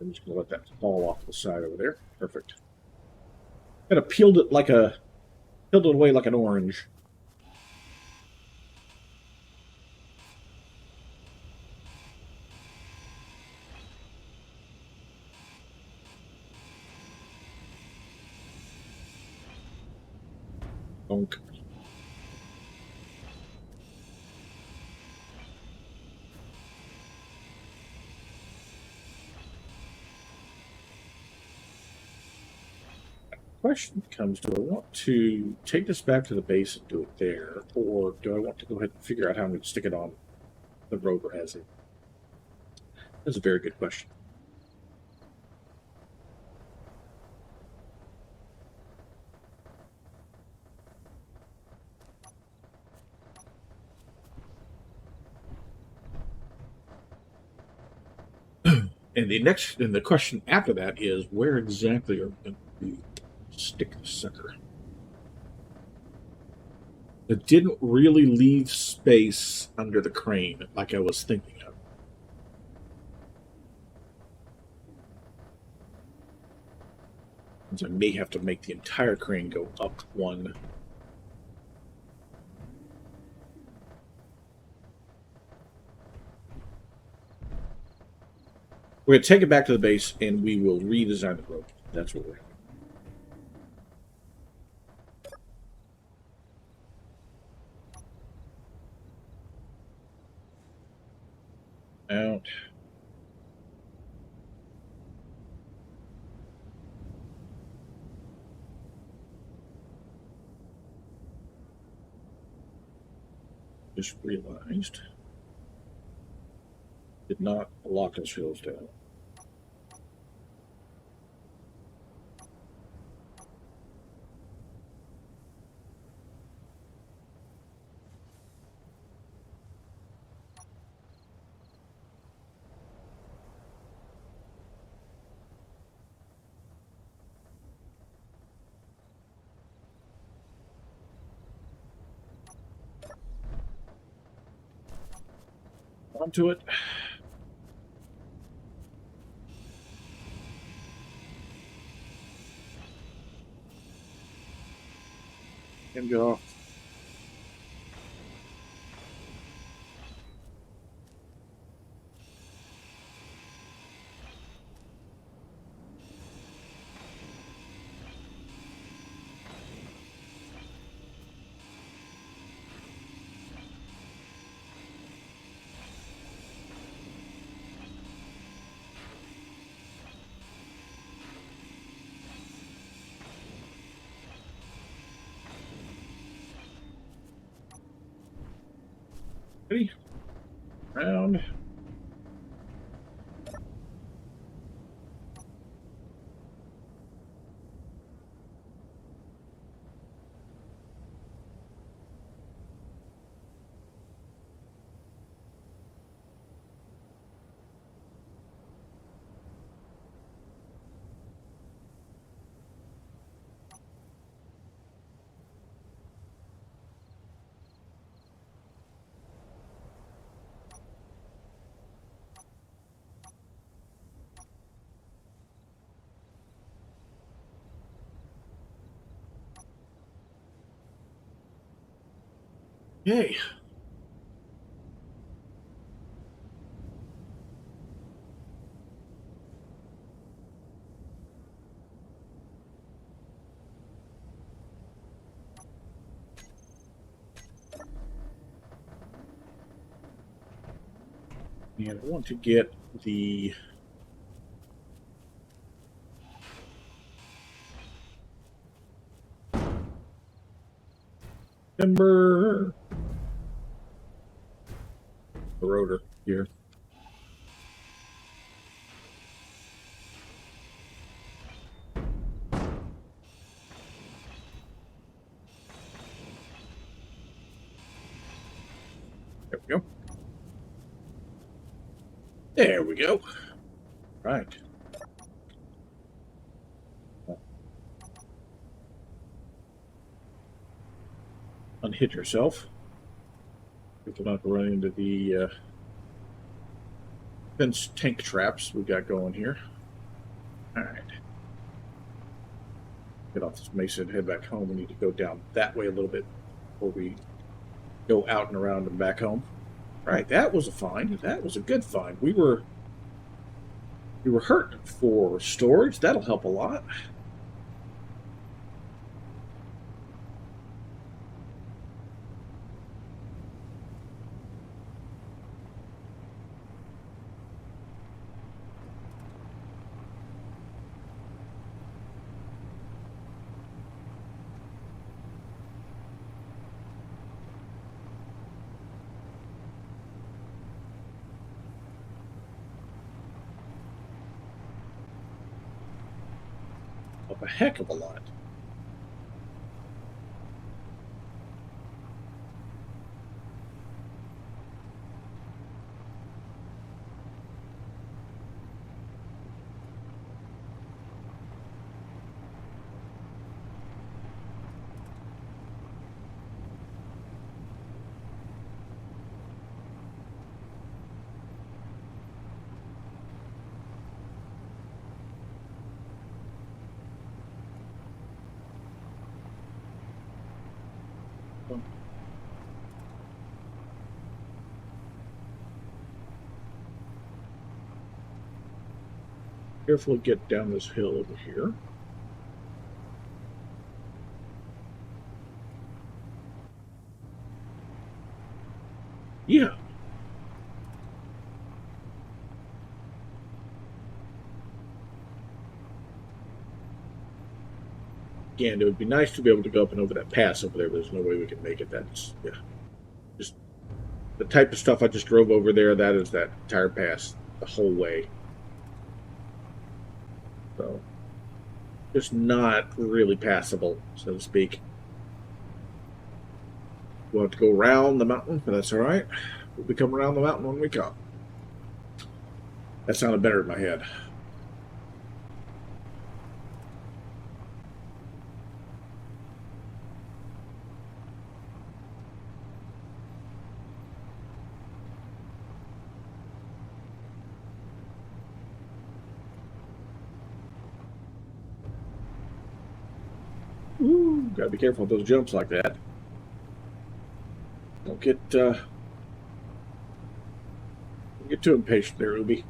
I'm just gonna let that fall off the side over there. Perfect. Kind of peeled it away like an orange. Bonk. Question comes, do I want to take this back to the base and do it there, or do I want to go ahead and figure out how I'm going to stick it on the rover as it? That's a very good question. And the question after that is, where exactly are we going to stick the sucker? It didn't really leave space under the crane like I was thinking of. I may have to make the entire crane go up one. We're going to take it back to the base and we will redesign the rope. That's what we're doing. Out. Just realized did not lock us wheels down. Onto it. And go. Ready? Round. Yay. And I want to get the timber rotor here. There we go. There we go. Right. Unhitch yourself. If we're not running into the fence tank traps we got going here. Alright. Get off this mesa and head back home. We need to go down that way a little bit before we go out and around and back home. Alright, that was a find. That was a good find. We were hurt for storage. That'll help a lot. A heck of a lot. Carefully get down this hill over here. Yeah. Again, it would be nice to be able to go up and over that pass over there, but there's no way we can make it. That's, yeah. Just the type of stuff I just drove over there, that is that entire pass the whole way. So, just not really passable, so to speak. We'll have to go around the mountain, but that's all right. We'll be coming around the mountain when we come. That sounded better in my head. Ooh, gotta be careful with those jumps like that. Don't get too impatient there, Ubi.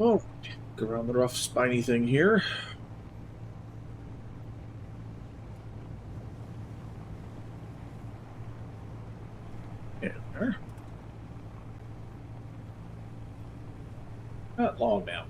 Oh, go around the rough, spiny thing here. And there. Not long now.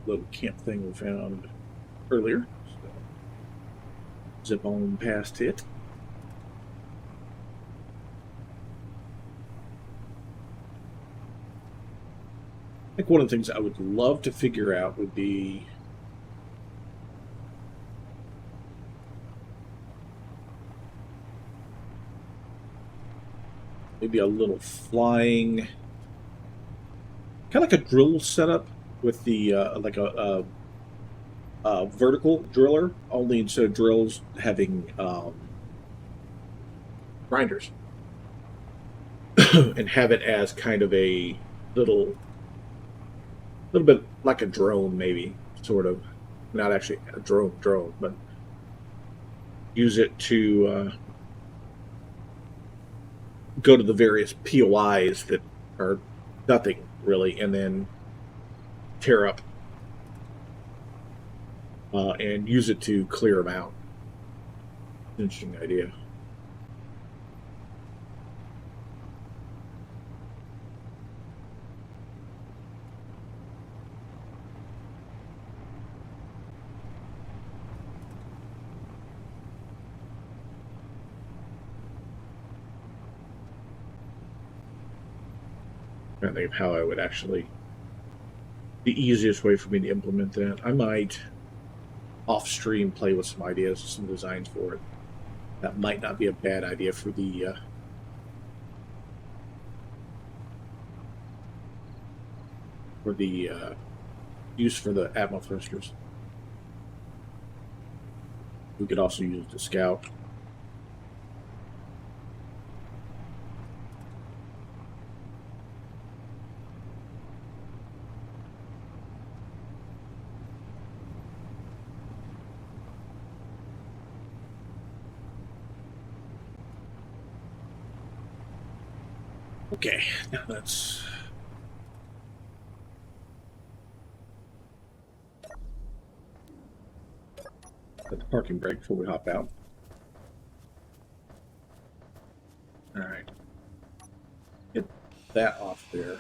Little camp thing we found earlier. So zip on past it. I think one of the things I would love to figure out would be maybe a little flying, kind of like a drill setup with the like a vertical driller, only instead of drills having grinders, and have it as kind of a little bit like a drone, maybe, sort of, not actually a drone, but use it to go to the various POIs that are nothing really, and then tear up and use it to clear them out. Interesting idea. I think of how I would actually, the easiest way for me to implement that. I might off stream play with some ideas, some designs for it. That might not be a bad idea for the use for the Atmo thrusters. We could also use the scout. Okay, now let's let the parking brake before we hop out. All right, get that off there.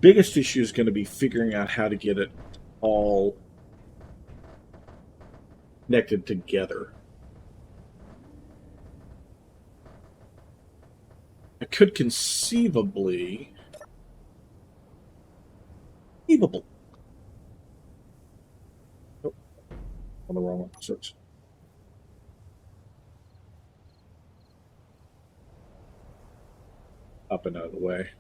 Biggest issue is going to be figuring out how to get it all connected together. I could conceivably oh, on the wrong one. Search. Up and out of the way.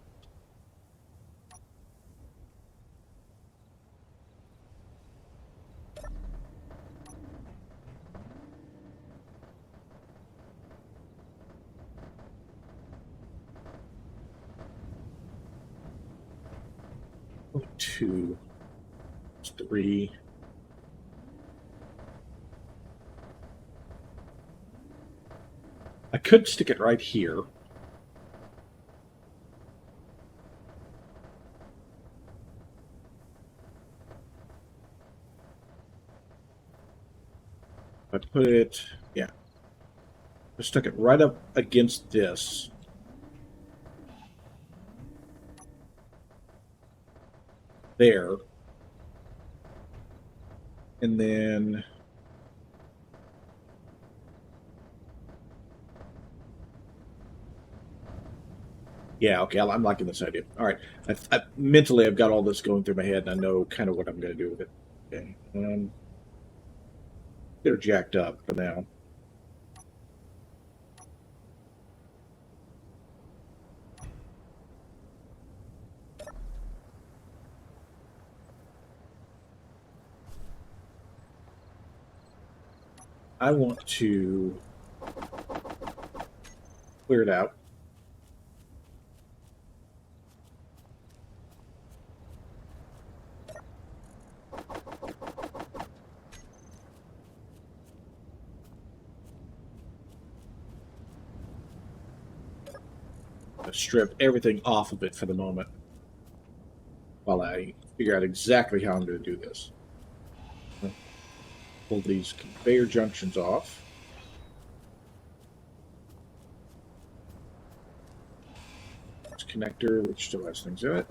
Two, 3. I could stick it right here. I put it, yeah. I stuck it right up against this. There. And then yeah, okay, I'm liking this idea. All right, mentally I've got all this going through my head, and I know kind of what I'm going to do with it. Okay, they're jacked up for now. I want to clear it out. Strip everything off of it for the moment while I figure out exactly how I'm going to do this. Pull these conveyor junctions off. This connector, which still has things in it.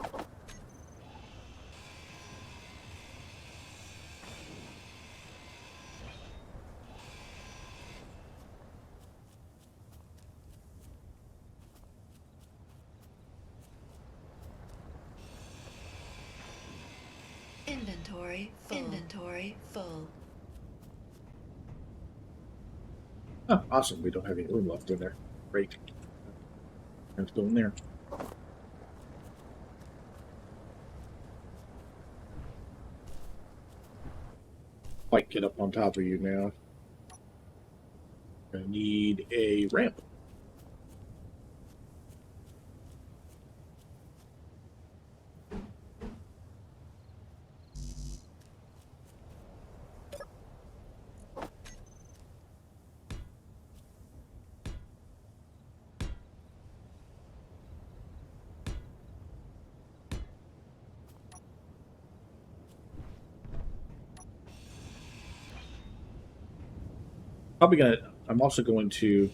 Inventory full. Inventory full. Oh, awesome. We don't have any room left in there. Great. Let's go in there. Might get up on top of you now. I need a ramp. I'm also going to go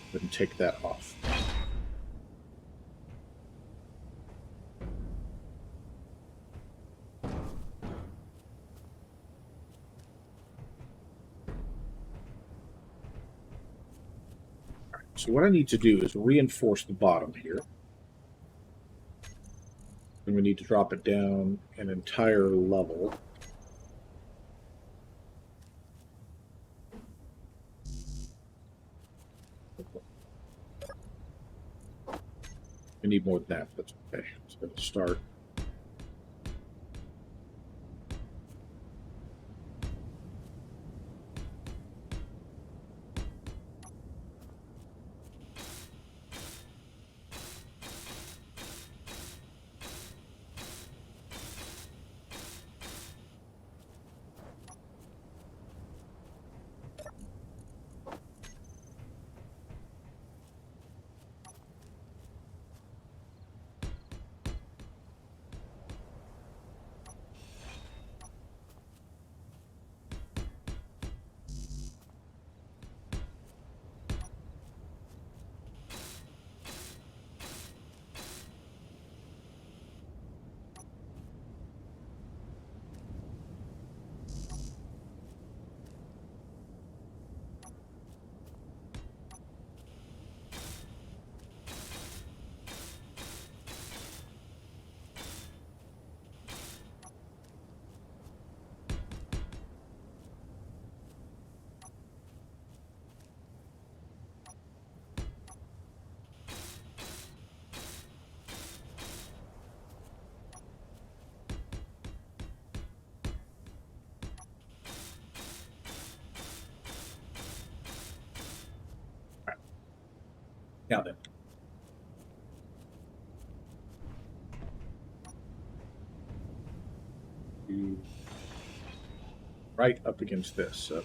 ahead and take that off. So what I need to do is reinforce the bottom here. And we need to drop it down an entire level. We need more than that. That's okay. It's going to start. Now then. Right up against this. So.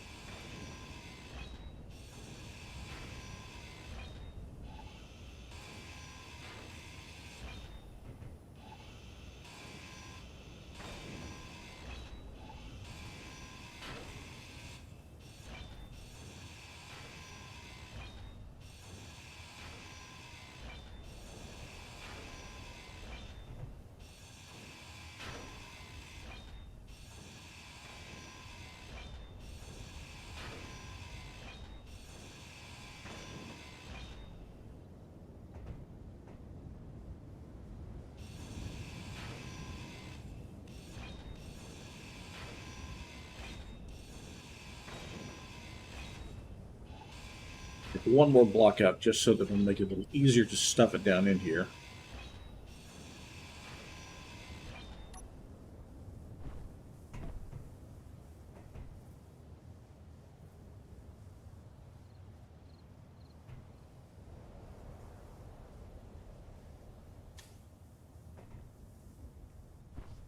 Get one more block out just so that it'll make it a little easier to stuff it down in here.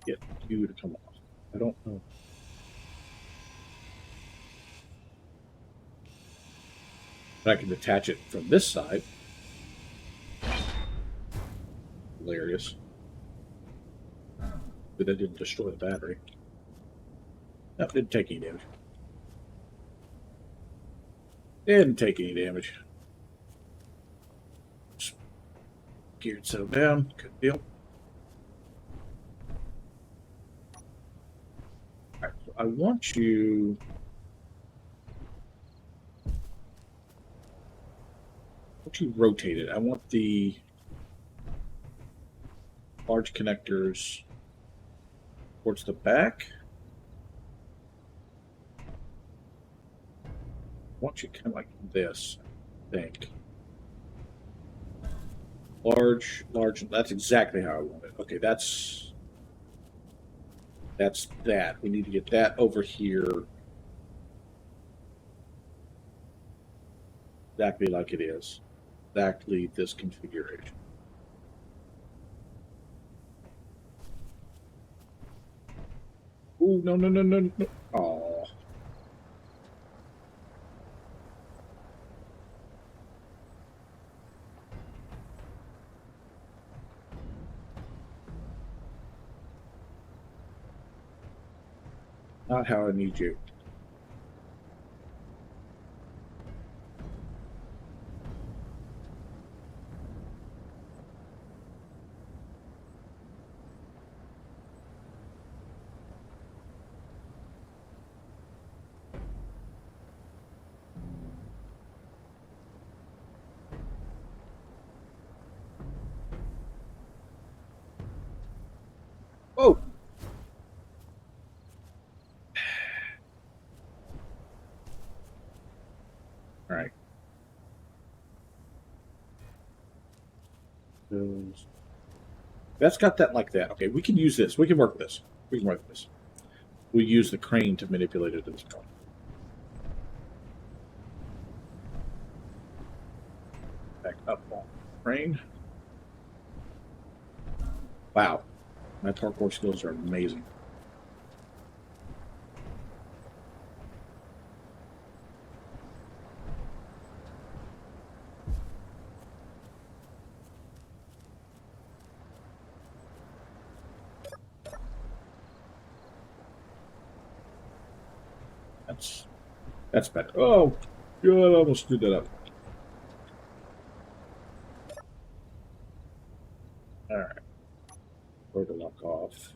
Get you to come off. I don't know. I can detach it from this side. Hilarious. But that didn't destroy the battery. That didn't take any damage. Didn't take any damage. Just geared, settle down. Good deal. Alright, so I want you. Rotate it. I want the large connectors towards the back. I want you kind of like this, I think. Large, that's exactly how I want it. Okay, that's that. We need to get that over here exactly like it is. Exactly this configuration. Oh, no. Oh. Not how I need you. Oh! All right. That's got that like that. Okay, we can use this. We can work with this. We can work with this. We use the crane to manipulate it at this point. Back up on the crane. Wow. My parkour skills are amazing. That's better. Oh, good. I almost screwed that up. All right. Where to lock off?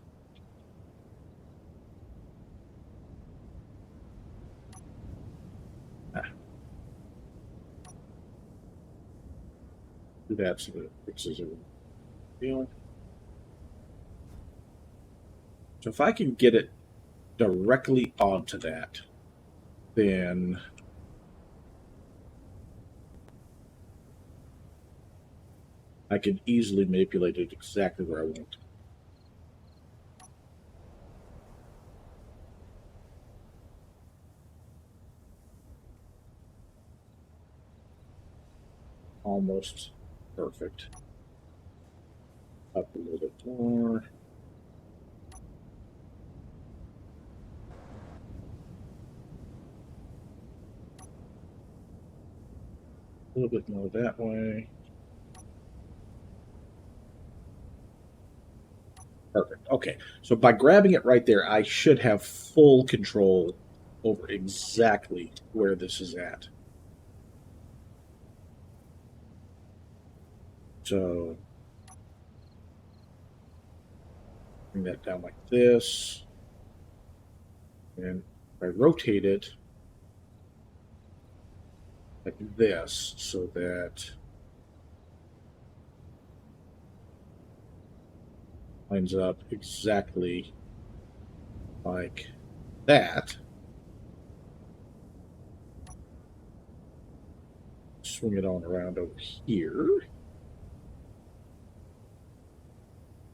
Do that so that it fixes it. So if I can get it directly onto that, then I can easily manipulate it exactly where I want. Almost perfect. Up a little bit more. A little bit more that way. Perfect. Okay. So by grabbing it right there, I should have full control over exactly where this is at. So bring that down like this. And if I rotate it like this so that lines up exactly like that. swing it on around over here.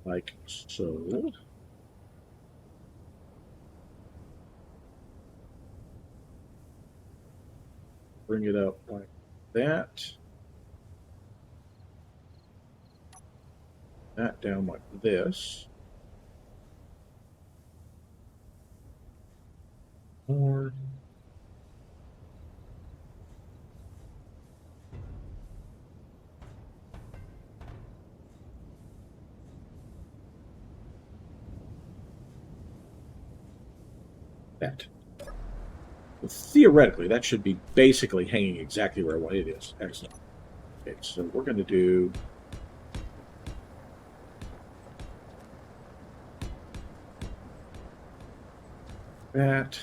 Like so. Bring it up like that. That down like this. Or that. Well, theoretically, that should be basically hanging exactly where I want it is. Excellent. Okay, so we're going to do that.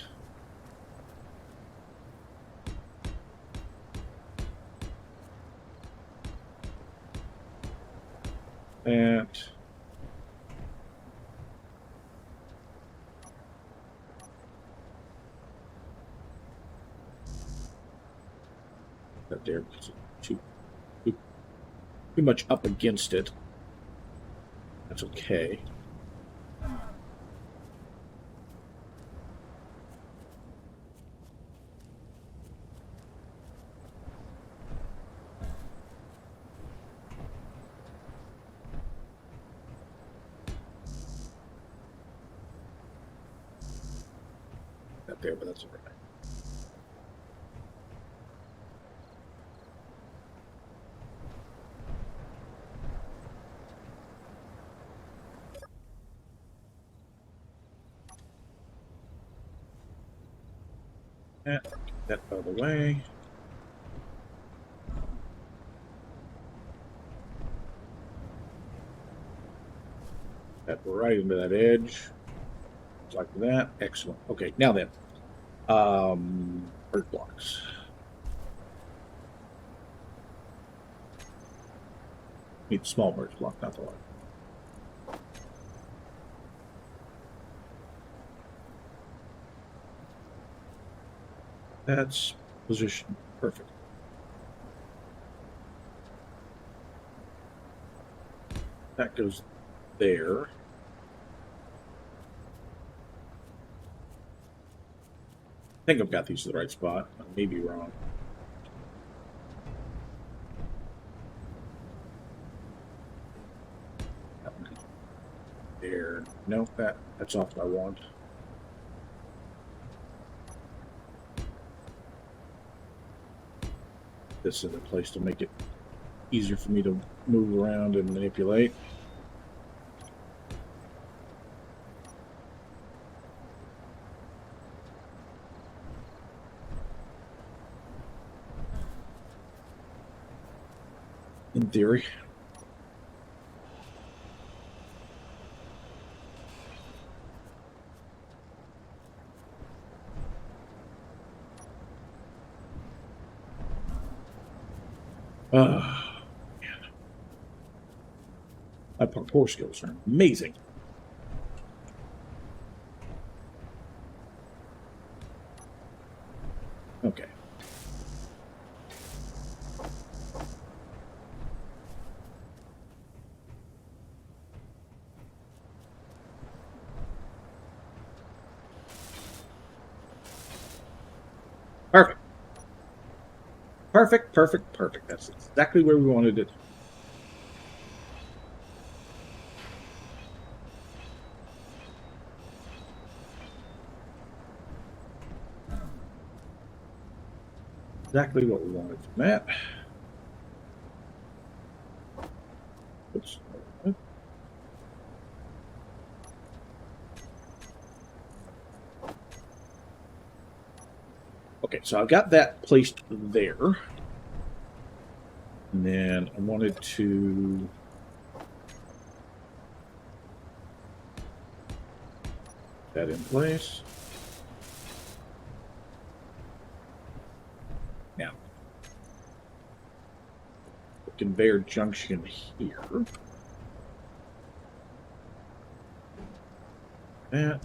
That. That there. Too much up against it. That's okay. Not there, but that's all right. That out of the way. That right into that edge. Like that. Excellent. Okay, now then. Bird blocks. Need small bird block, not the large. That's position perfect. That goes there. I think I've got these to the right spot. I may be wrong. There. No, that's off what I want. This is a place to make it easier for me to move around and manipulate. In theory. My parkour skills are amazing. Okay. Perfect. Perfect, perfect, perfect. That's exactly where we wanted it. Exactly what we wanted from that. Oops. Okay, so I've got that placed there. And then I wanted to that in place. Now, the conveyor junction here. That.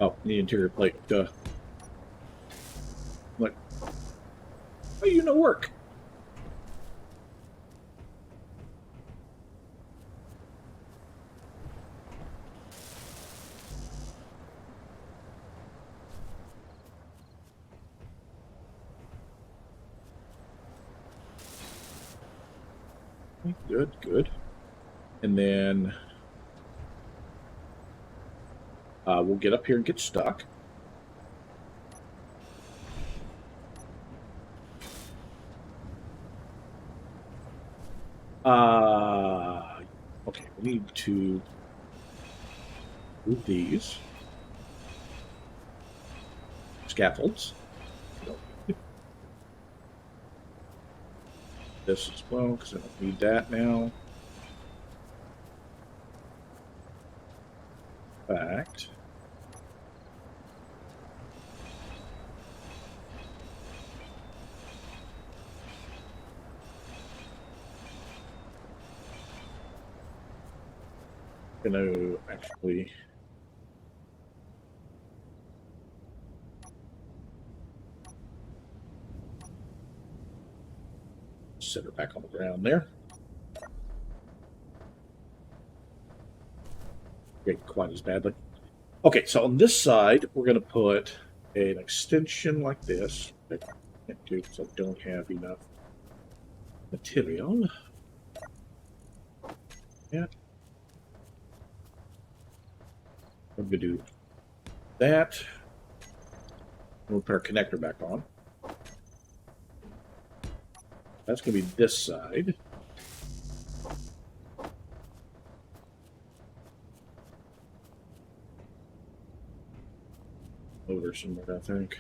Oh, the interior plate. Look. Oh, you know work. Good, good. And then we'll get up here and get stuck. Okay, we need to move these scaffolds. This as well, because I don't need that now. In fact, I'm gonna actually set her back on the ground there. Get quite as badly. Okay, so on this side, we're going to put an extension like this. I can't do because I don't have enough material. Yeah. I'm going to do that. We'll put our connector back on. That's going to be this side. Over somewhere, I think.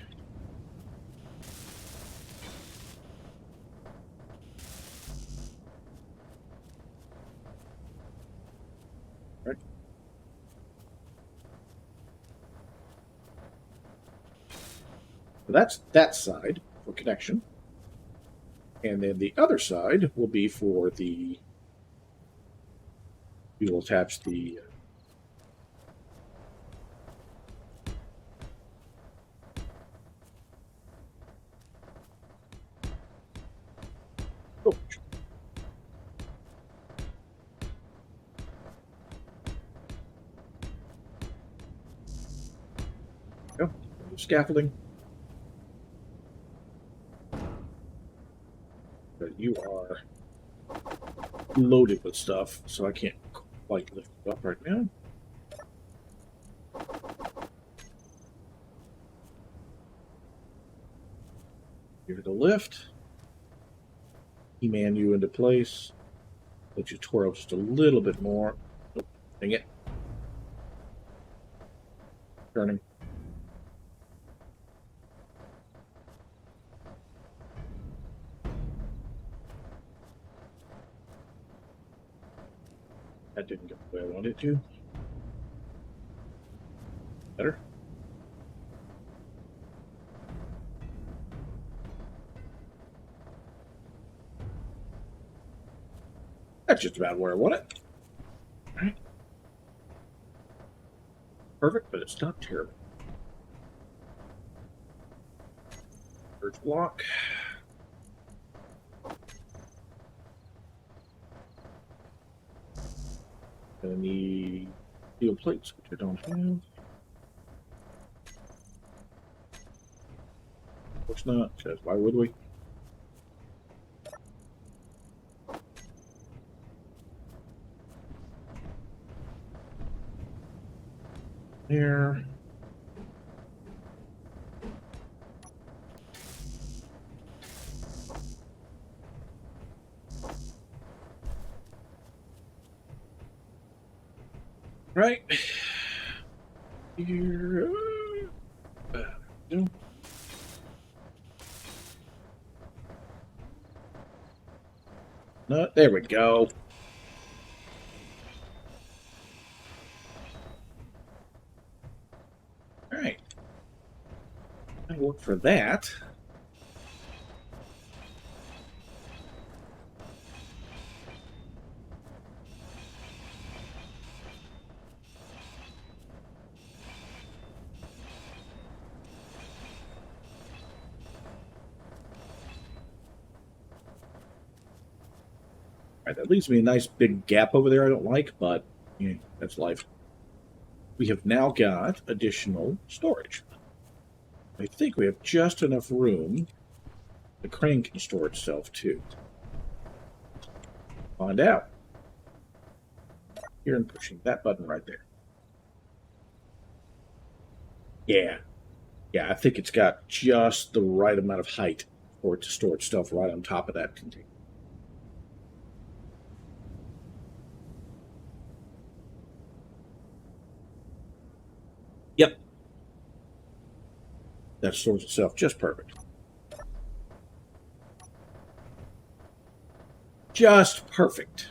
Right. So that's that side for connection. And then the other side will be for the, we will attach the oh, oh, scaffolding. But you are loaded with stuff, so I can't quite lift it up right now. Give it a lift. E-man you into place. Let you twirl just a little bit more. Oh, dang it. Turning. That didn't go the way I wanted it to. Better. That's just about where I want it. All right. Perfect, but it's not terrible. First block. Gonna need steel plates, which I don't have. Of course not, because why would we? There. Right. Here. No. No, there we go. All right. That'll work for that. right, that leaves me a nice big gap over there I don't like, but yeah, that's life. We have now got additional storage. I think we have just enough room. The crane can store itself too. Find out. Here, I'm pushing that button right there. Yeah. Yeah, I think it's got just the right amount of height for it to store its stuff right on top of that container. Yep. That stores itself just perfect. Just perfect.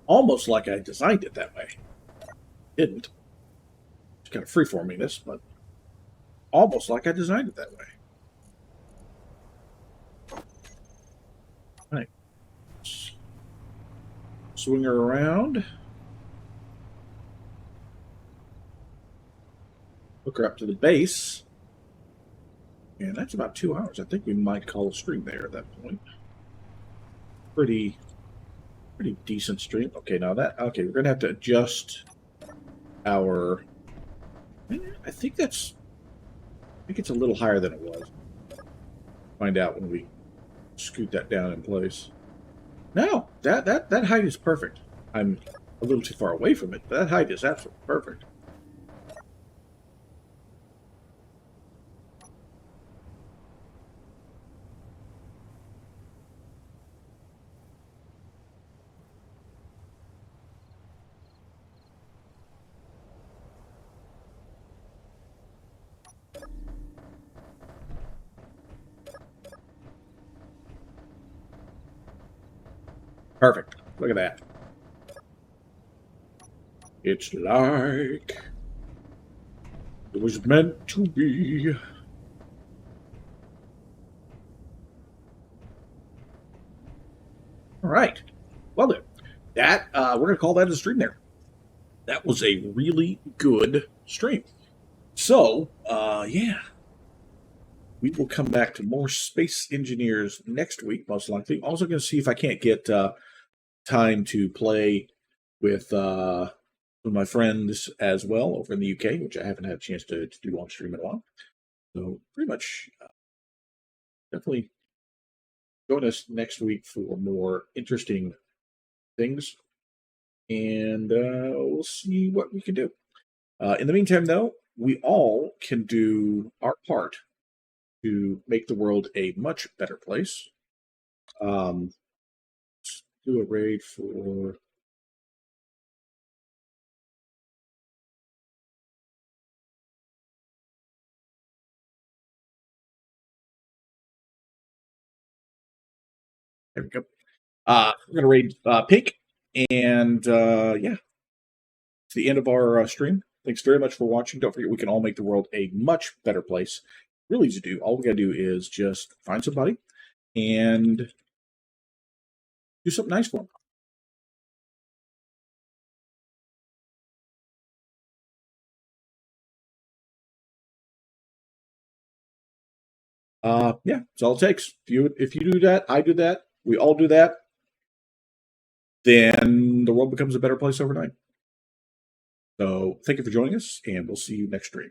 Almost like I designed it that way. Didn't. It's kind of freeforming this, but almost like I designed it that way. All right. Swing her around. Hook her up to the base. And that's about 2 hours. I think we might call a stream there at that point. Pretty decent stream. Okay, now that, okay, we're going to have to adjust our, I think it's a little higher than it was. Find out when we scoot that down in place. No, that height is perfect. I'm a little too far away from it, but that height is absolutely perfect. Perfect. Look at that. It's like it was meant to be. All right. Well then, that we're gonna call that a stream there. That was a really good stream. So, yeah. We will come back to more Space Engineers next week, most likely. Also going to see if I can't get time to play with my friends as well over in the UK, which I haven't had a chance to do on stream in a while. So pretty much definitely join us next week for more interesting things. And we'll see what we can do. In the meantime, though, we all can do our part to make the world a much better place. Let's do a raid for... There we go. We're going to raid Pink. And yeah, it's the end of our stream. Thanks very much for watching. Don't forget, we can all make the world a much better place. Really easy to do. All we got to do is just find somebody and do something nice for them. Yeah, that's all it takes. If you do that, I do that, we all do that, then the world becomes a better place overnight. So thank you for joining us, and we'll see you next stream.